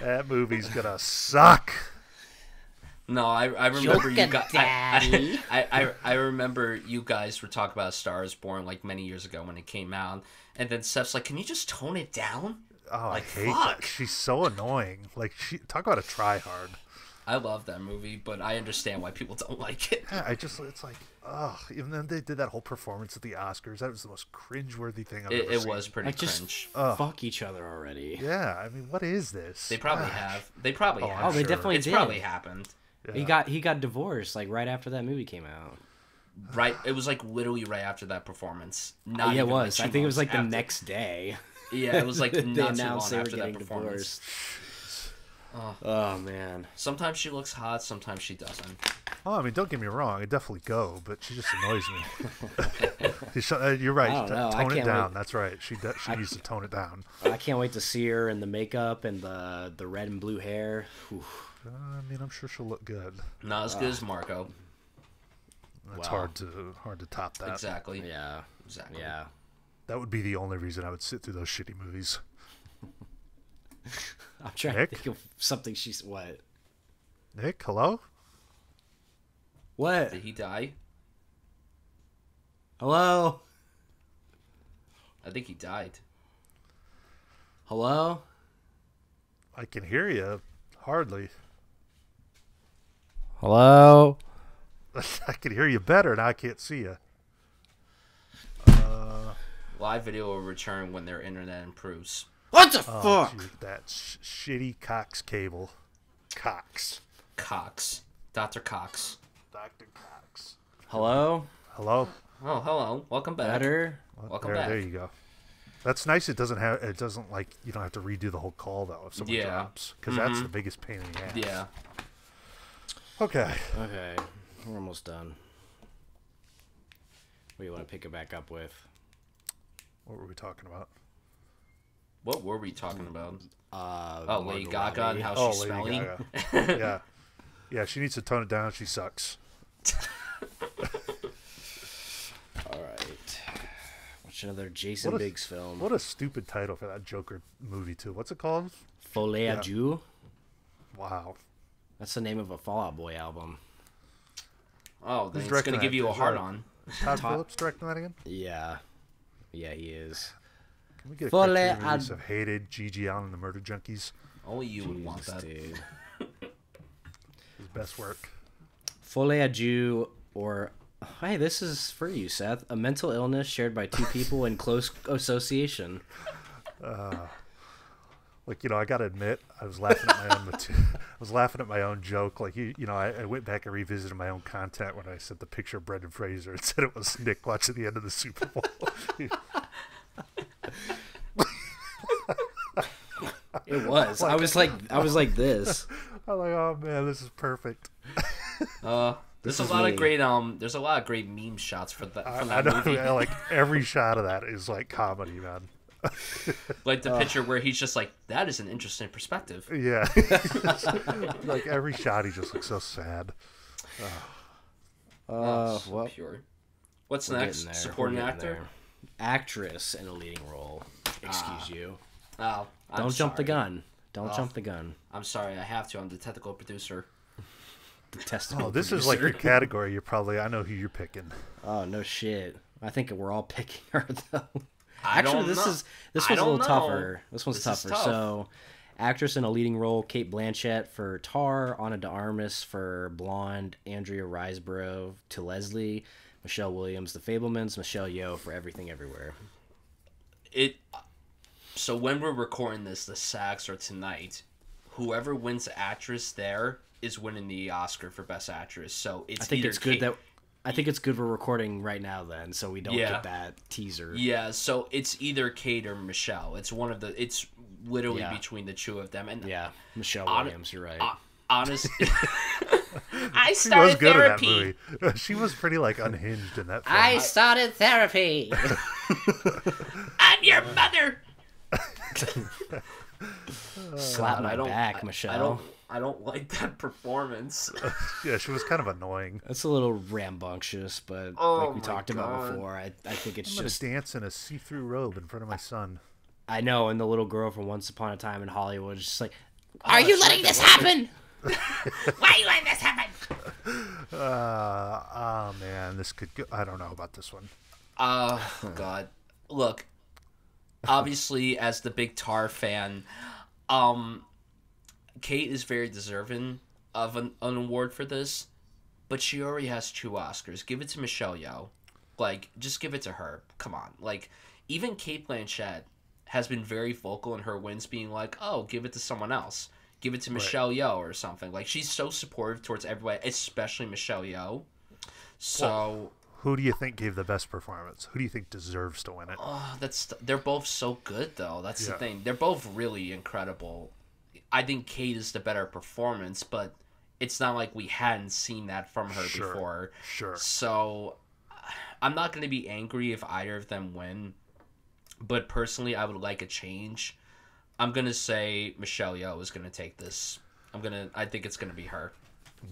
That movie's going to suck. No, I remember you guys. I remember you guys were talking about Star Is Born like many years ago when it came out, and then Steph's like, "Can you just tone it down?" Oh, like, I hate that. She's so annoying. Like, talk about a try-hard. I love that movie, but I understand why people don't like it. Yeah, it's like, even then they did that whole performance at the Oscars. That was the most cringe-worthy thing I've ever seen. It was pretty cringe. Fuck each other already. Yeah, I mean, what is this? They probably have. They probably have. They definitely did. It's probably happened. Yeah. He got divorced like right after that movie came out. Right, it was like literally right after that performance. It was. I think it was like the next day. Yeah, it was like not too long after that performance. Oh man. Sometimes she looks hot, sometimes she doesn't. Oh, I mean, don't get me wrong, I definitely go, but she just annoys me. You're right. Tone it down. That's right. She needs to tone it down. I can't wait to see her in the makeup and the red and blue hair. Oof. I mean, I'm sure she'll look good. Not as good as Marco. It's hard to top that. Exactly. Yeah. Exactly. Yeah. That would be the only reason I would sit through those shitty movies. I'm trying to think of something she's... What? Nick, hello? What? Did he die? Hello? I think he died. Hello? I can hear you. Hardly. Hello? I can hear you better, now I can't see you. Live video will return when their internet improves. What the fuck? Geez, that shitty Cox cable. Cox. Dr. Cox. Dr. Cox. Hello? Hello? Oh, hello. Welcome back. Better? Welcome back. There you go. That's nice. It doesn't like, you don't have to redo the whole call, though, if someone drops. Because that's the biggest pain in the ass. Yeah. Okay. Okay. We're almost done. What do you want to pick it back up with? What were we talking about? What were we talking about? Lady Margot Gaga Robbie. and how Oh, she's Lady smelling. Gaga. Yeah. Yeah, she needs to tone it down. She sucks. All right. Watch another Jason Biggs film. What a stupid title for that Joker movie, too. What's it called? Folie à Dieu? Wow. That's the name of a Fall Out Boy album. Oh, then Who's it's going to directing give that? you a Is hard that- on. Todd Phillips directing that again? Yeah. Yeah, he is. Can we get a Folie cartoon à- release of Hated, Gigi Allen, and the Murder Junkies? Only you would want Jesus, that. dude. His best work. Folie à Dieu, or... Hey, this is for you, Seth. A mental illness shared by two people in close association. Like, I gotta admit, I was laughing at my own I was laughing at my own joke. Like, I went back and revisited my own content when I sent the picture of Brendan Fraser and said it was Nick watching the end of the Super Bowl. It was. I was like this. I'm like, oh man, this is perfect. There's a lot of great meme shots from I that know, movie. like every shot of that is like comedy, man. Like the picture where he's just like, that is an interesting perspective. Yeah. Like every shot, he just looks so sad. So well, pure. What's we're getting next? there. Supporting We're getting actor? there. Actress in a leading role. Excuse you. Oh, Don't jump the sorry. gun. Don't jump the gun. I'm sorry, I have to. I'm the technical producer. Detestable. Oh, this is like your category. I know who you're picking. Oh no shit. I think we're all picking her though. I Actually, don't this know. was a I don't little know. tougher. This one's This is tougher. tough. So, actress in a leading role: Kate Blanchett for Tar, Ana de Armas for Blonde, Andrea Riseborough to Leslie, Michelle Williams, The Fablemans, Michelle Yeoh for Everything Everywhere. So when we're recording this, the SAGs are tonight. Whoever wins actress there is winning the Oscar for Best Actress. So it's I think either it's good Kate, that. I think it's good we're recording right now then, so we don't Yeah. get that teaser. Yeah, so it's either Kate or Michelle. It's one of the. It's literally Yeah. between the two of them. And Yeah, Michelle Williams, you're right. honestly, I She was started good therapy. in that movie. She was pretty like unhinged in that film. I started therapy. I'm your mother. Slap my I don't- back, Michelle. I don't like that performance. Yeah, she was kind of annoying. It's a little rambunctious, but Oh like we my talked about God. before, I think it's I'm gonna just dance in a see-through robe in front of my son. I know. And the little girl from Once Upon a Time in Hollywood is just like, Are you letting this happen? Why are you letting this happen? Oh man, this could go. I don't know about this one. Oh God! Look, obviously, as the big Tar fan, Kate is very deserving of an award for this, but she already has 2 Oscars. Give it to Michelle Yeoh. Like, just give it to her. Come on. Like, even Kate Blanchett has been very vocal in her wins, being like, "Oh, give it to someone else. Give it to Michelle Yeoh or something." Like, she's so supportive towards everybody, especially Michelle Yeoh. So. Who do you think gave the best performance? Who do you think deserves to win it? Oh, they're both so good though. That's the Yeah. thing. They're both really incredible. I think Kate is the better performance, but it's not like we hadn't seen that from her before. Sure. So I'm not going to be angry if either of them win, but personally I would like a change. I'm going to say Michelle Yeoh is going to take this I think it's gonna be her.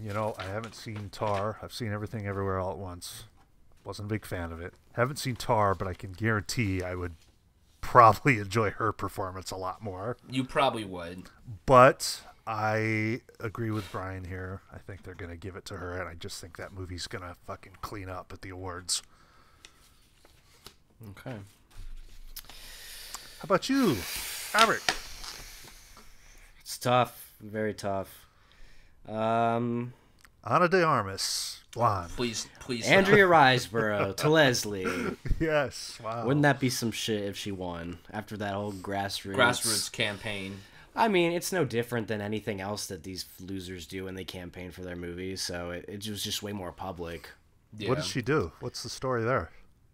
You know, I haven't seen Tar. I've seen Everything Everywhere All at Once. Wasn't a big fan of it. Haven't seen Tar, but I can guarantee I would probably enjoy her performance a lot more. You probably would. But I agree with Bryan here. I think they're going to give it to her, and I just think that movie's going to fucking clean up at the awards. Okay. How about you, Robert? It's tough. Very tough. Ana de Armas. Blonde. Please. Andrea Riseborough to Leslie. Yes. Wow. Wouldn't that be some shit if she won after that whole grassroots campaign? I mean, it's no different than anything else that these losers do when they campaign for their movies. So it was just way more public. Yeah. What did she do? What's the story there?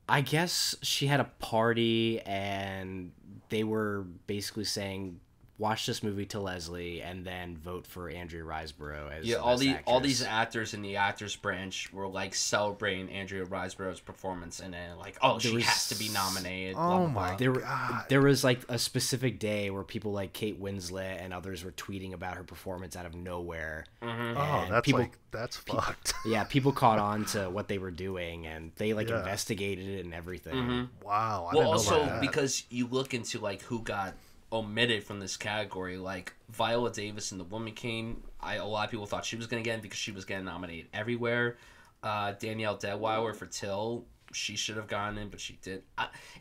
I guess she had a party and they were basically saying, watch this movie to Leslie and then vote for Andrea Riseborough as all these actors in the actors branch were like celebrating Andrea Riseborough's performance and then like, she has to be nominated. Oh my god! There was like a specific day where people like Kate Winslet and others were tweeting about her performance out of nowhere. Mm-hmm. That's fucked. Yeah, people caught on to what they were doing and they investigated it and everything. Mm-hmm. Wow. Well, also because you look into like who got omitted from this category, like Viola Davis in The Woman King. A lot of people thought she was going to get it because she was getting nominated everywhere. Danielle Deadwyler for Till, she should have gotten in, but she did.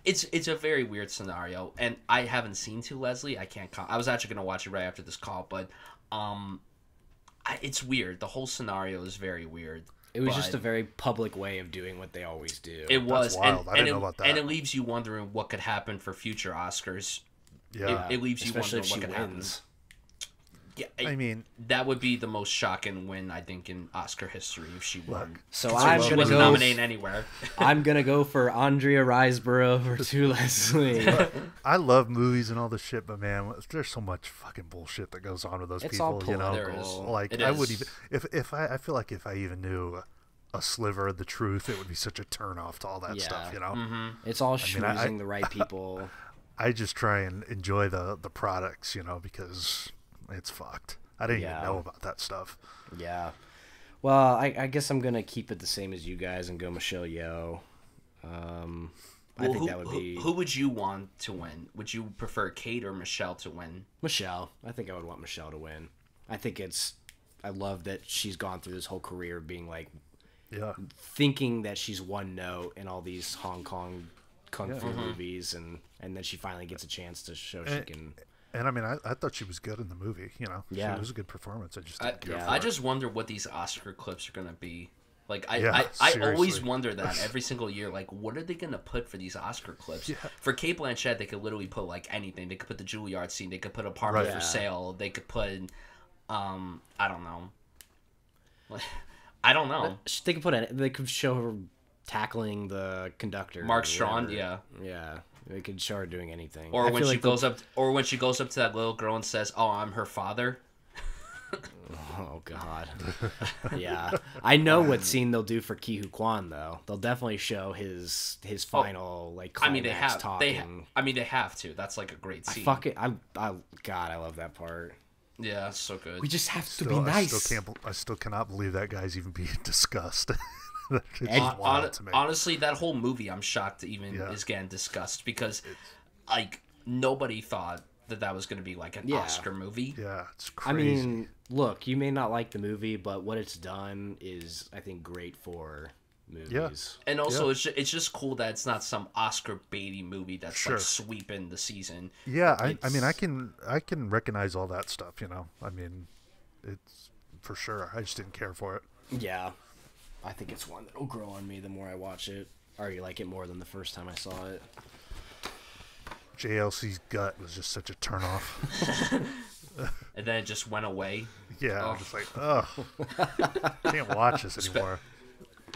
It's a very weird scenario, and I haven't seen To Leslie. I can't. I was actually going to watch it right after this call, but it's weird. The whole scenario is very weird. It was just a very public way of doing what they always do. It was. That's wild. I didn't know about that. And it leaves you wondering what could happen for future Oscars. Yeah. It leaves you especially wondering what could happen. Yeah, I mean, that would be the most shocking win, I think, in Oscar history if she won. So I'm she gonna wasn't go nominated anywhere. I'm gonna go for Andrea Riseborough for To Leslie. I love movies and all this shit, but man, there's so much fucking bullshit that goes on with those It's people. all You know, political. like It I is. would even if I feel like if I even knew a sliver of the truth, it would be such a turn off to all that stuff. You know, It's all schmoozing the right people. I just try and enjoy the products, you know, because it's fucked. I didn't even know about that stuff. Yeah. Well, I guess I'm gonna keep it the same as you guys and go Michelle Yeoh. I think that would be. Who would you want to win? Would you prefer Kate or Michelle to win? Michelle. I think I would want Michelle to win. I love that she's gone through this whole career of being like, thinking that she's one note in all these Hong Kong kung fu movies, and then she finally gets a chance to show she can. And I mean, I thought she was good in the movie. You know, it was a good performance. I just didn't care for I it. just wonder what these Oscar clips are gonna be. Like I seriously. always wonder that every single year. Like, what are they gonna put for these Oscar clips? For Kate Blanchett, they could literally put like anything. They could put the Juilliard scene. They could put Apartment for Sale. They could put, I don't know. I don't know. They could put it. They could show her tackling the conductor. Mark Strong, yeah. They could show her doing anything. Or when she goes up, to that little girl and says, "Oh, I'm her father." Oh God. Yeah, I know what scene they'll do for Ki Hu Kwan though. They'll definitely show his final like climax talking. They have to. That's like a great scene. God, I love that part. Yeah, it's so good. We just have to be nice. I still cannot believe that guy's even being discussed. Wild to me. Honestly, that whole movie, I'm shocked even is getting discussed because, like, nobody thought that was going to be like an Oscar movie. Yeah, it's crazy. I mean, look, you may not like the movie, but what it's done is, I think, great for movies. Yeah. And also, it's just cool that it's not some Oscar baity movie that's like sweeping the season. Yeah, I mean, I can recognize all that stuff. You know, I mean, it's for sure. I just didn't care for it. Yeah. I think it's one that'll grow on me the more I watch it. I already like it more than the first time I saw it. JLC's gut was just such a turnoff. And then it just went away. Yeah, I'm just like, can't watch this anymore.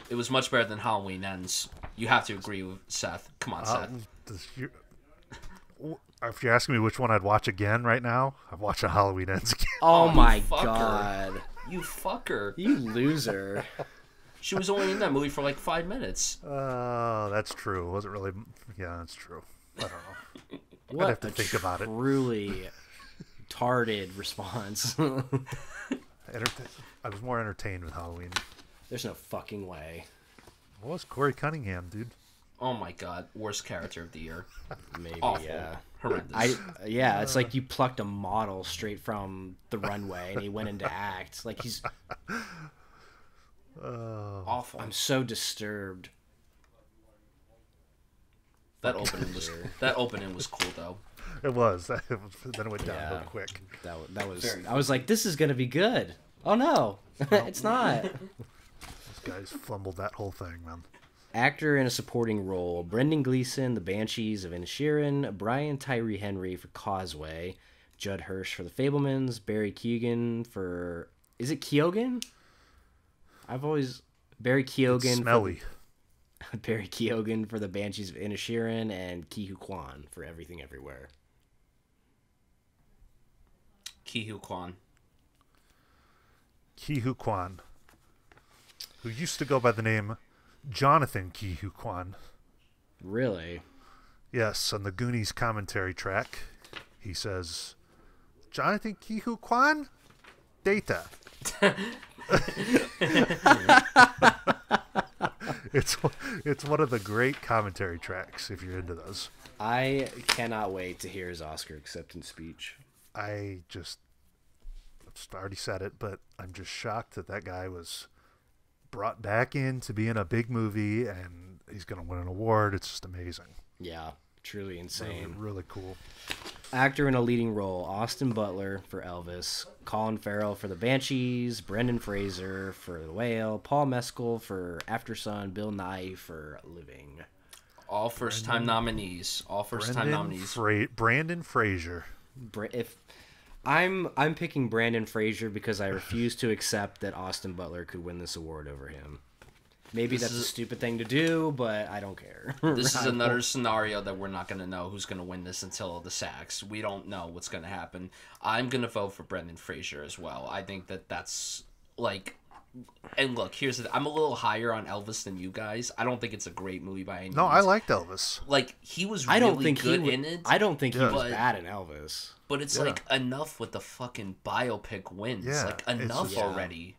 It was much better than Halloween Ends. You have to agree with Seth. Come on, Seth. If you're asking me which one I'd watch again right now, I'm watching Halloween Ends again. Oh my God. You fucker. You loser. She was only in that movie for like 5 minutes. Oh, that's true. It wasn't really. Yeah, that's true. I don't know. What I'd have to think about it. Truly retarded response. I was more entertained with Halloween. There's no fucking way. What was Corey Cunningham, dude? Oh my god, worst character of the year. Maybe, awful. Yeah. Horrendous. It's like you plucked a model straight from the runway and he went into act. Like he's awful. I'm so disturbed. That opening was cool though. It was. Then it went down real quick. That was. I was like, this is gonna be good. Oh no, it's not. Those guys fumbled that whole thing, man. Actor in a supporting role: Brendan Gleeson, The Banshees of Inisherin, Brian Tyree Henry for Causeway, Judd Hirsch for The Fablemans, Barry Keoghan for... Is it Keoghan? Barry Keoghan. It's smelly. Barry Keoghan for The Banshees of Inisherin, and Ki-Hu Kwan for Everything Everywhere. Ki-Hu Kwan. Ki-Hu Kwan, who used to go by the name Jonathan Ki-Hu Kwan. Really? Yes, on the Goonies commentary track, he says, Jonathan Ki-Hu Kwan? Data. It's one of the great commentary tracks, if you're into those. I cannot wait to hear his Oscar acceptance speech. I've already said it, but I'm just shocked that guy was brought back in to be in a big movie, and he's going to win an award. It's just amazing. Yeah, truly insane. Really, really cool. Actor in a leading role: Austin Butler for Elvis, Colin Farrell for The Banshees, Brendan Fraser for The Whale, Paul Mescal for After Sun, Bill Nighy for Living. All first-time nominees. Brandon Fraser. If I'm picking Brandon Fraser because I refuse to accept that Austin Butler could win this award over him. Maybe that's a stupid thing to do, but I don't care. This is another scenario that we're not going to know who's going to win this until the SAGs. We don't know what's going to happen. I'm going to vote for Brendan Fraser as well. I think that's like... And look, I'm a little higher on Elvis than you guys. I don't think it's a great movie by any means. No, I liked Elvis. Like, he was really good in it. I don't think he was bad in Elvis. But it's like, enough with the fucking biopic wins. Yeah, like, enough already.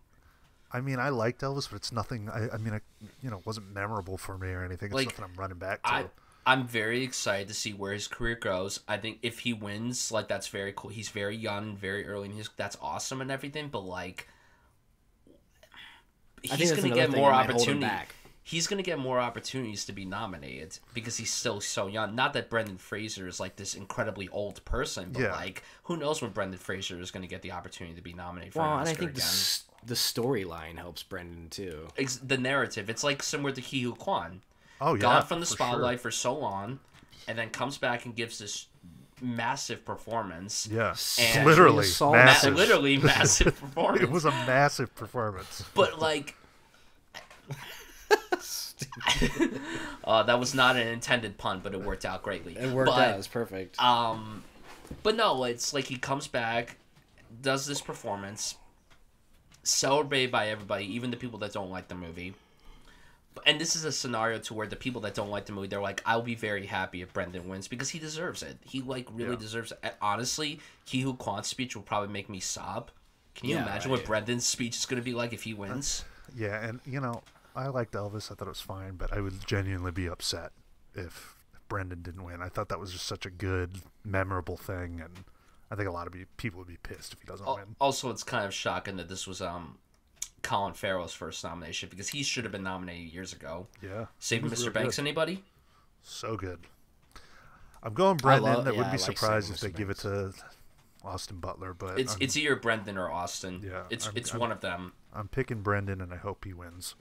I mean, I liked Elvis, but it's nothing. It wasn't memorable for me or anything. It's like, nothing I'm running back to. I'm very excited to see where his career goes. I think if he wins, like, that's very cool. He's very young, very early in his. That's awesome and everything. But like, he's going to get more opportunity. He's going to get more opportunities to be nominated because he's still so young. Not that Brendan Fraser is like this incredibly old person, but like, who knows when Brendan Fraser is going to get the opportunity to be nominated for an Oscar and I think again. The storyline helps Brendan too. The narrative. It's like similar to Ki-Hu Kwan. Oh, yeah. Gone from the spotlight for so long, and then comes back and gives this massive performance. Yeah. And literally massive. Literally massive performance. It was a massive performance. But like... that was not an intended pun, but it worked out greatly. It worked out. It was perfect. But no, it's like he comes back, does this performance, celebrated by everybody, even the people that don't like the movie. And this is a scenario to where the people that don't like the movie, they're like, I'll be very happy if Brendan wins because he deserves it. He like really deserves it. Honestly, Ki-Hu Kwan's speech will probably make me sob. Can you imagine what Brendan's speech is going to be like if he wins? Yeah, and I liked Elvis. I thought it was fine, but I would genuinely be upset if Brendan didn't win. I thought that was just such a good, memorable thing, and I think a lot of people would be pissed if he doesn't win. Also, it's kind of shocking that this was Colin Farrell's first nomination because he should have been nominated years ago. Yeah. Saving Mr. Banks, anybody? So good. I'm going Brendan. I wouldn't be surprised if they give it to Austin Butler, but it's either Brendan or Austin. Yeah, it's one of them. I'm picking Brendan, and I hope he wins.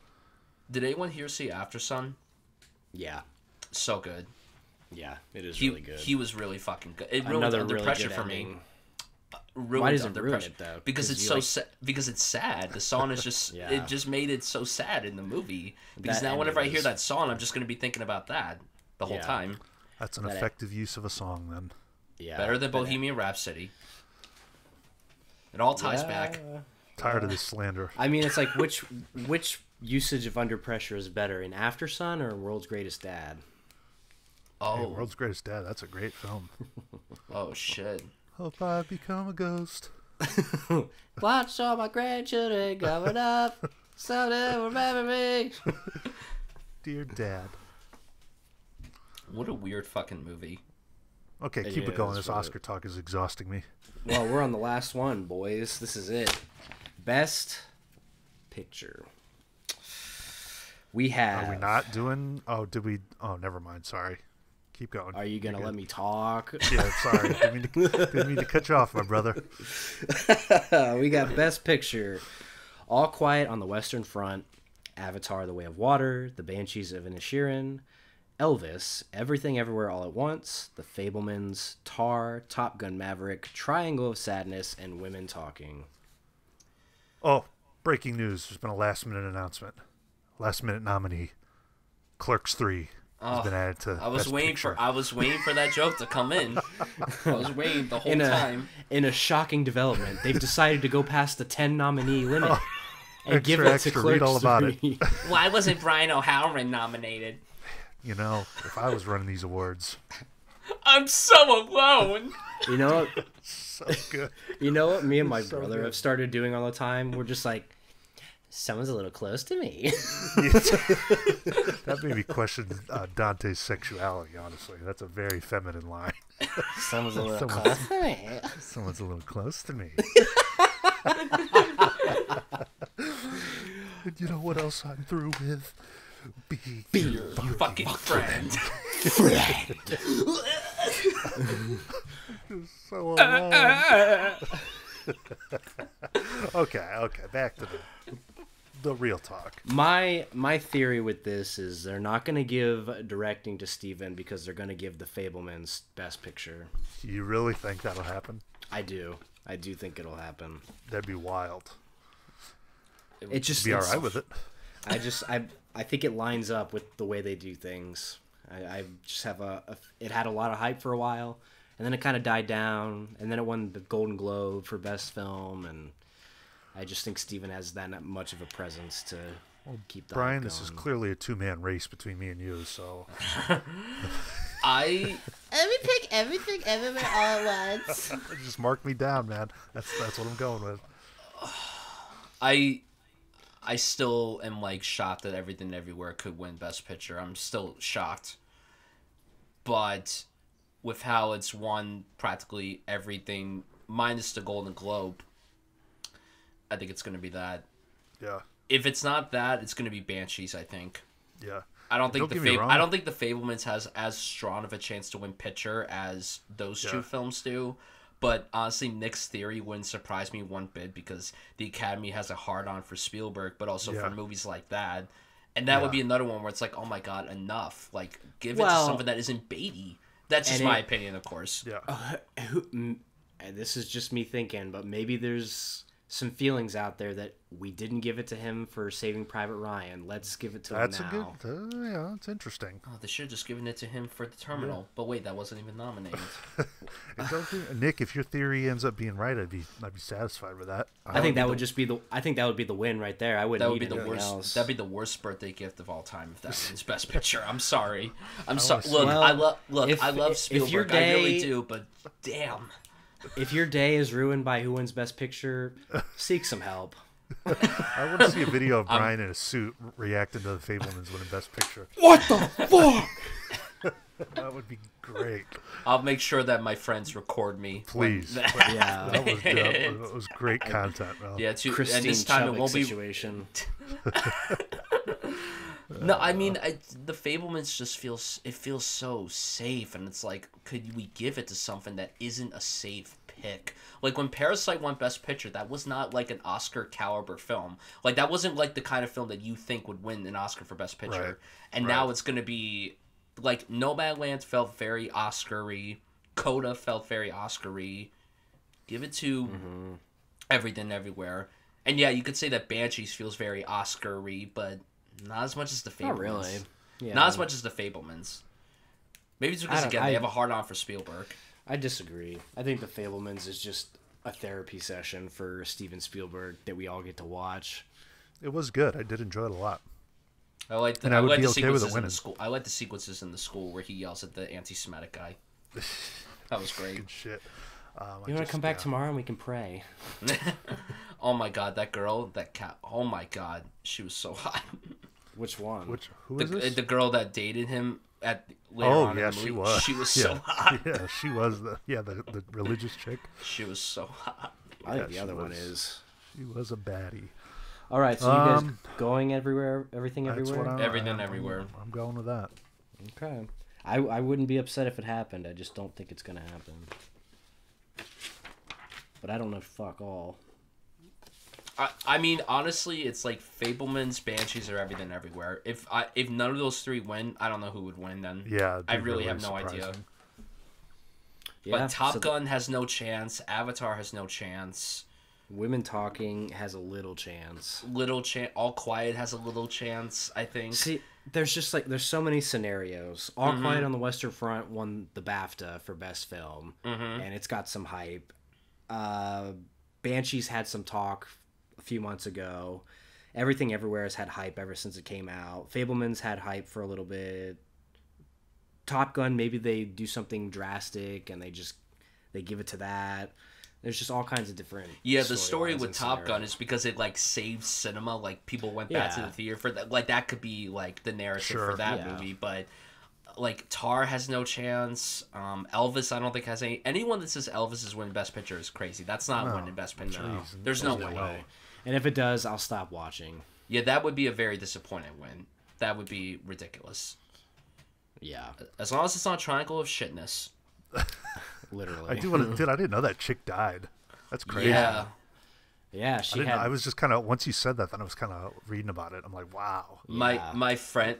Did anyone here see After Sun? Yeah. So good. Yeah, it is really good. He was really fucking good. It ruined Under Pressure for me. Why does it ruin it though? Because it's so sad. Because it's sad. The song is just it just made it so sad in the movie. Because now whenever I hear that song, I'm just going to be thinking about that the whole time. That's an effective use of a song, then. Yeah. Better than Bohemian Rhapsody. It all ties back. Tired of this slander. I mean, it's like which usage of Under Pressure is better, in After Sun or World's Greatest Dad? Oh, hey, World's Greatest Dad. That's a great film. Oh shit. Hope I become a ghost. Watch all my grandchildren growing up, so they'll remember me. Dear Dad. What a weird fucking movie. Okay, keep it going. This Oscar talk is exhausting me. Well, we're on the last one, boys. This is it. Best Picture. We have... Are we not doing... Oh, did we... Oh, never mind. Sorry. Keep going. Are you going to let me talk? Yeah, sorry. Didn't mean to cut you off, my brother. We got Best Picture. All Quiet on the Western Front, Avatar: The Way of Water, The Banshees of Inisherin, Elvis, Everything Everywhere All at Once, The Fabelmans, Tar, Top Gun Maverick, Triangle of Sadness, and Women Talking. Oh, breaking news. There's been a last-minute announcement. Last-minute nominee. Clerks 3 has been added to Best Picture. I was waiting for that joke to come in. I was waiting the whole time. In a shocking development, they've decided to go past the 10 nominee limit and give it to Clerks read all about 3. Why wasn't Brian O'Halloran nominated? You know, if I was running these awards. I'm so alone. You know what? So good. You know what me and my brother have started doing all the time? We're just like, someone's a little close to me. That made me question Dante's sexuality, honestly. That's a very feminine line. Someone's a little close to me. Someone's a little close to me. And you know what else I'm through with? Be your fucking friend. So alone. Okay, back to the real talk. My theory with this is they're not going to give directing to Steven because they're going to give The Fabelmans Best Picture. You really think that'll happen? I do think it'll happen. That'd be wild. It just be all right with it. I think it lines up with the way they do things. I just have it had a lot of hype for a while, and then it kind of died down, and then it won the Golden Globe for Best Film, and I just think Steven has that much of a presence to keep that Brian, going. this is clearly a two-man race between me and you, so... Let me pick Everything Everywhere All at Once. Just mark me down, man. That's what I'm going with. I still am like shocked that Everything Everywhere could win Best Picture. I'm still shocked. But with how it's won practically everything minus the Golden Globe, I think it's going to be that. Yeah. If it's not that, it's going to be Banshees, I think. Yeah. I don't think the Fabelmans has as strong of a chance to win picture as those two films do. But honestly, Nick's theory wouldn't surprise me one bit because the Academy has a hard-on for Spielberg, but also for movies like that. And that would be another one where it's like, oh my god, enough. Like, give it to something that isn't Beatty. That's just my opinion, of course. Yeah. This is just me thinking, but maybe there's some feelings out there that we didn't give it to him for Saving Private Ryan. Let's give it to him now. That's interesting. Oh, they should have just given it to him for The Terminal. Yeah. But wait, that wasn't even nominated. Nick, if your theory ends up being right, I'd be satisfied with that. I think that would be the win right there. I wouldn't need anything else. That'd be the worst birthday gift of all time if that wins Best Picture. I'm sorry. Look, I love Spielberg. I really do, but damn. If your day is ruined by who wins Best Picture, seek some help. I want to see a video of Brian in a suit reacting to the Fabelmans winning Best Picture. What the fuck? That would be great. I'll make sure that my friends record me. Please. Yeah. That was great content. Well. Yeah, Christine and this time Chubbuck it won't situation. No, I mean, the Fabelmans just feels so safe, and it's like, could we give it to something that isn't a safe pick? Like, when Parasite won Best Picture, that was not like an Oscar caliber film. Like, that wasn't like the kind of film that you think would win an Oscar for Best Picture. Right. And now it's going to be, like, Nomadland felt very Oscar-y, Coda felt very Oscar-y. Give it to Everything Everywhere. And yeah, you could say that Banshees feels very Oscar-y, but not as much as the Fabelmans. Not really. Yeah. Not as much as the Fabelmans. Maybe it's because, again, they have a hard-on for Spielberg. I disagree. I think the Fabelmans is just a therapy session for Steven Spielberg that we all get to watch. It was good. I did enjoy it a lot. I like the sequences in the school. I like the sequences in the school where he yells at the anti-Semitic guy. That was great. Good shit. You want to come back tomorrow and we can pray? Oh my god, that girl, that cat. Oh my god, she was so hot. Which one? Who is this? The girl that dated him at later on in the movie. She was. She was so hot. Yeah, she was the religious chick. She was so hot. I think the other one is. She was a baddie. All right, so you guys going everywhere, everything everywhere? Everything everywhere. I'm going with that. Okay. I wouldn't be upset if it happened. I just don't think it's going to happen. But I don't know fuck all. I mean, honestly, it's like Fabelmans, Banshees, or Everything Everywhere. If none of those three win, I don't know who would win then. Yeah, I really have no idea. Yeah, but Top Gun has no chance. Avatar has no chance. Women Talking has a little chance. All Quiet has a little chance, I think. See, there's just like there's so many scenarios. All Quiet on the Western Front won the BAFTA for Best Film, and it's got some hype. Banshees had some talk a few months ago. Everything Everywhere has had hype ever since it came out. Fabelman's had hype for a little bit. Top Gun, maybe they do something drastic and they give it to that. There's just all kinds of different. Yeah, the story with Top Gun is because it like saved cinema. Like people went back to the theater for that. Like that could be like the narrative for that movie. But like Tar has no chance. Elvis, I don't think has any. Anyone that says Elvis is winning Best Picture is crazy. That's not winning Best Picture. No. There's no way. And if it does, I'll stop watching. Yeah, that would be a very disappointing win. That would be ridiculous. Yeah. As long as it's not Triangle of Shitness. Literally. I didn't know that chick died. That's crazy. Yeah. Yeah, I was just kind of, once you said that, then I was kind of reading about it. I'm like, wow. My friend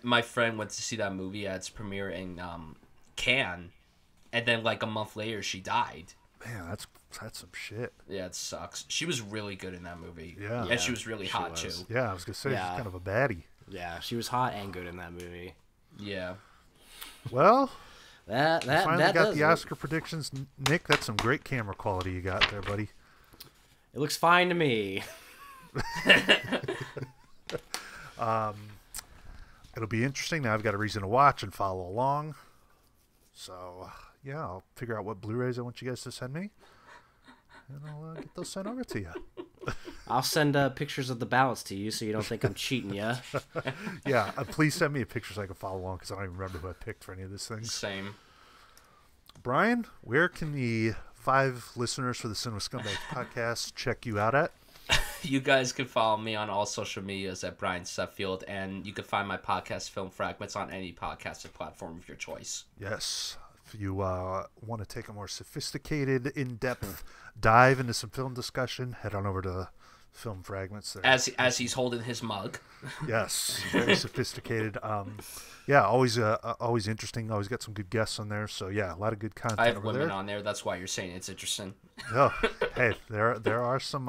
went to see that movie at its premiere in Cannes, and then like a month later she died. Man, that's some shit. Yeah, it sucks. She was really good in that movie. Yeah. And she was really hot too. Yeah, I was gonna say she's kind of a baddie. Yeah, she was hot and good in that movie. Yeah. Well, that finally got the Oscar predictions. Nick, that's some great camera quality you got there, buddy. It looks fine to me. It'll be interesting. Now I've got a reason to watch and follow along. So, yeah, I'll figure out what Blu-rays I want you guys to send me. And I'll get those sent over to you. I'll send pictures of the ballots to you so you don't think I'm cheating you. Yeah, please send me a picture so I can follow along because I don't even remember who I picked for any of these things. Same. Bryan, where can the 5 listeners for the Cinema Scumbags podcast check you out at? You guys can follow me on all social medias at Bryan Suffield, and you can find my podcast, Film Fragments, on any podcasting platform of your choice. Yes. If you want to take a more sophisticated, in-depth dive into some film discussion, head on over to Film Fragments. As he's holding his mug. Yes, very sophisticated. Yeah, always interesting. Always got some good guests on there. So yeah, a lot of good content. I have over women there. on there. That's why you're saying it's interesting. Oh, hey, there are some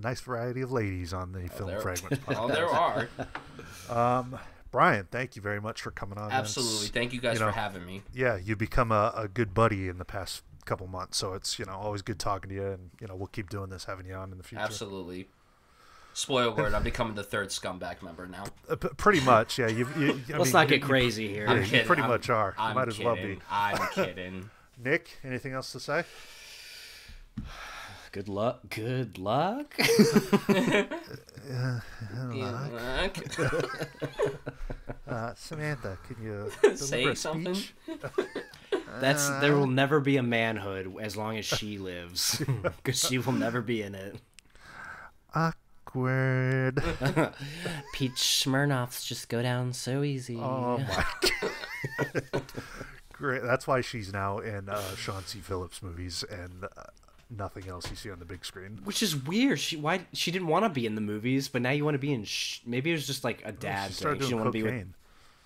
nice variety of ladies on the Film Fragments podcast. Oh, there are. Bryan, thank you very much for coming on. Absolutely, thank you guys for having me. Yeah, you've become a good buddy in the past couple months, so it's always good talking to you, and we'll keep doing this, having you on in the future. Absolutely. Spoiler alert, I'm becoming the 3rd Scumbag member now. Pretty much, yeah. Let's not get crazy here. I'm kidding. You pretty much are. You might kidding. As well be. I'm kidding. Nick, anything else to say? Good luck. Good luck. Samantha, can you say something? There will never be a manhood as long as she lives, because she will never be in it. Awkward. Peach Smirnoffs just go down so easy. Oh my god. Great. That's why she's now in Sean C. Phillips movies and nothing else you see on the big screen. Which is weird. She didn't want to be in the movies, but now you want to be in. Maybe it was just like a dad thing. She didn't want to be with.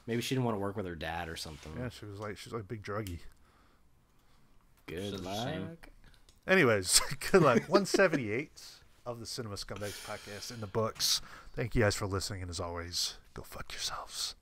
Maybe she didn't want to work with her dad or something. Yeah, she's like a big druggie. Good luck. Anyways, good luck. 178 of the Cinema Scumbags podcast in the books. Thank you guys for listening, and as always, go fuck yourselves.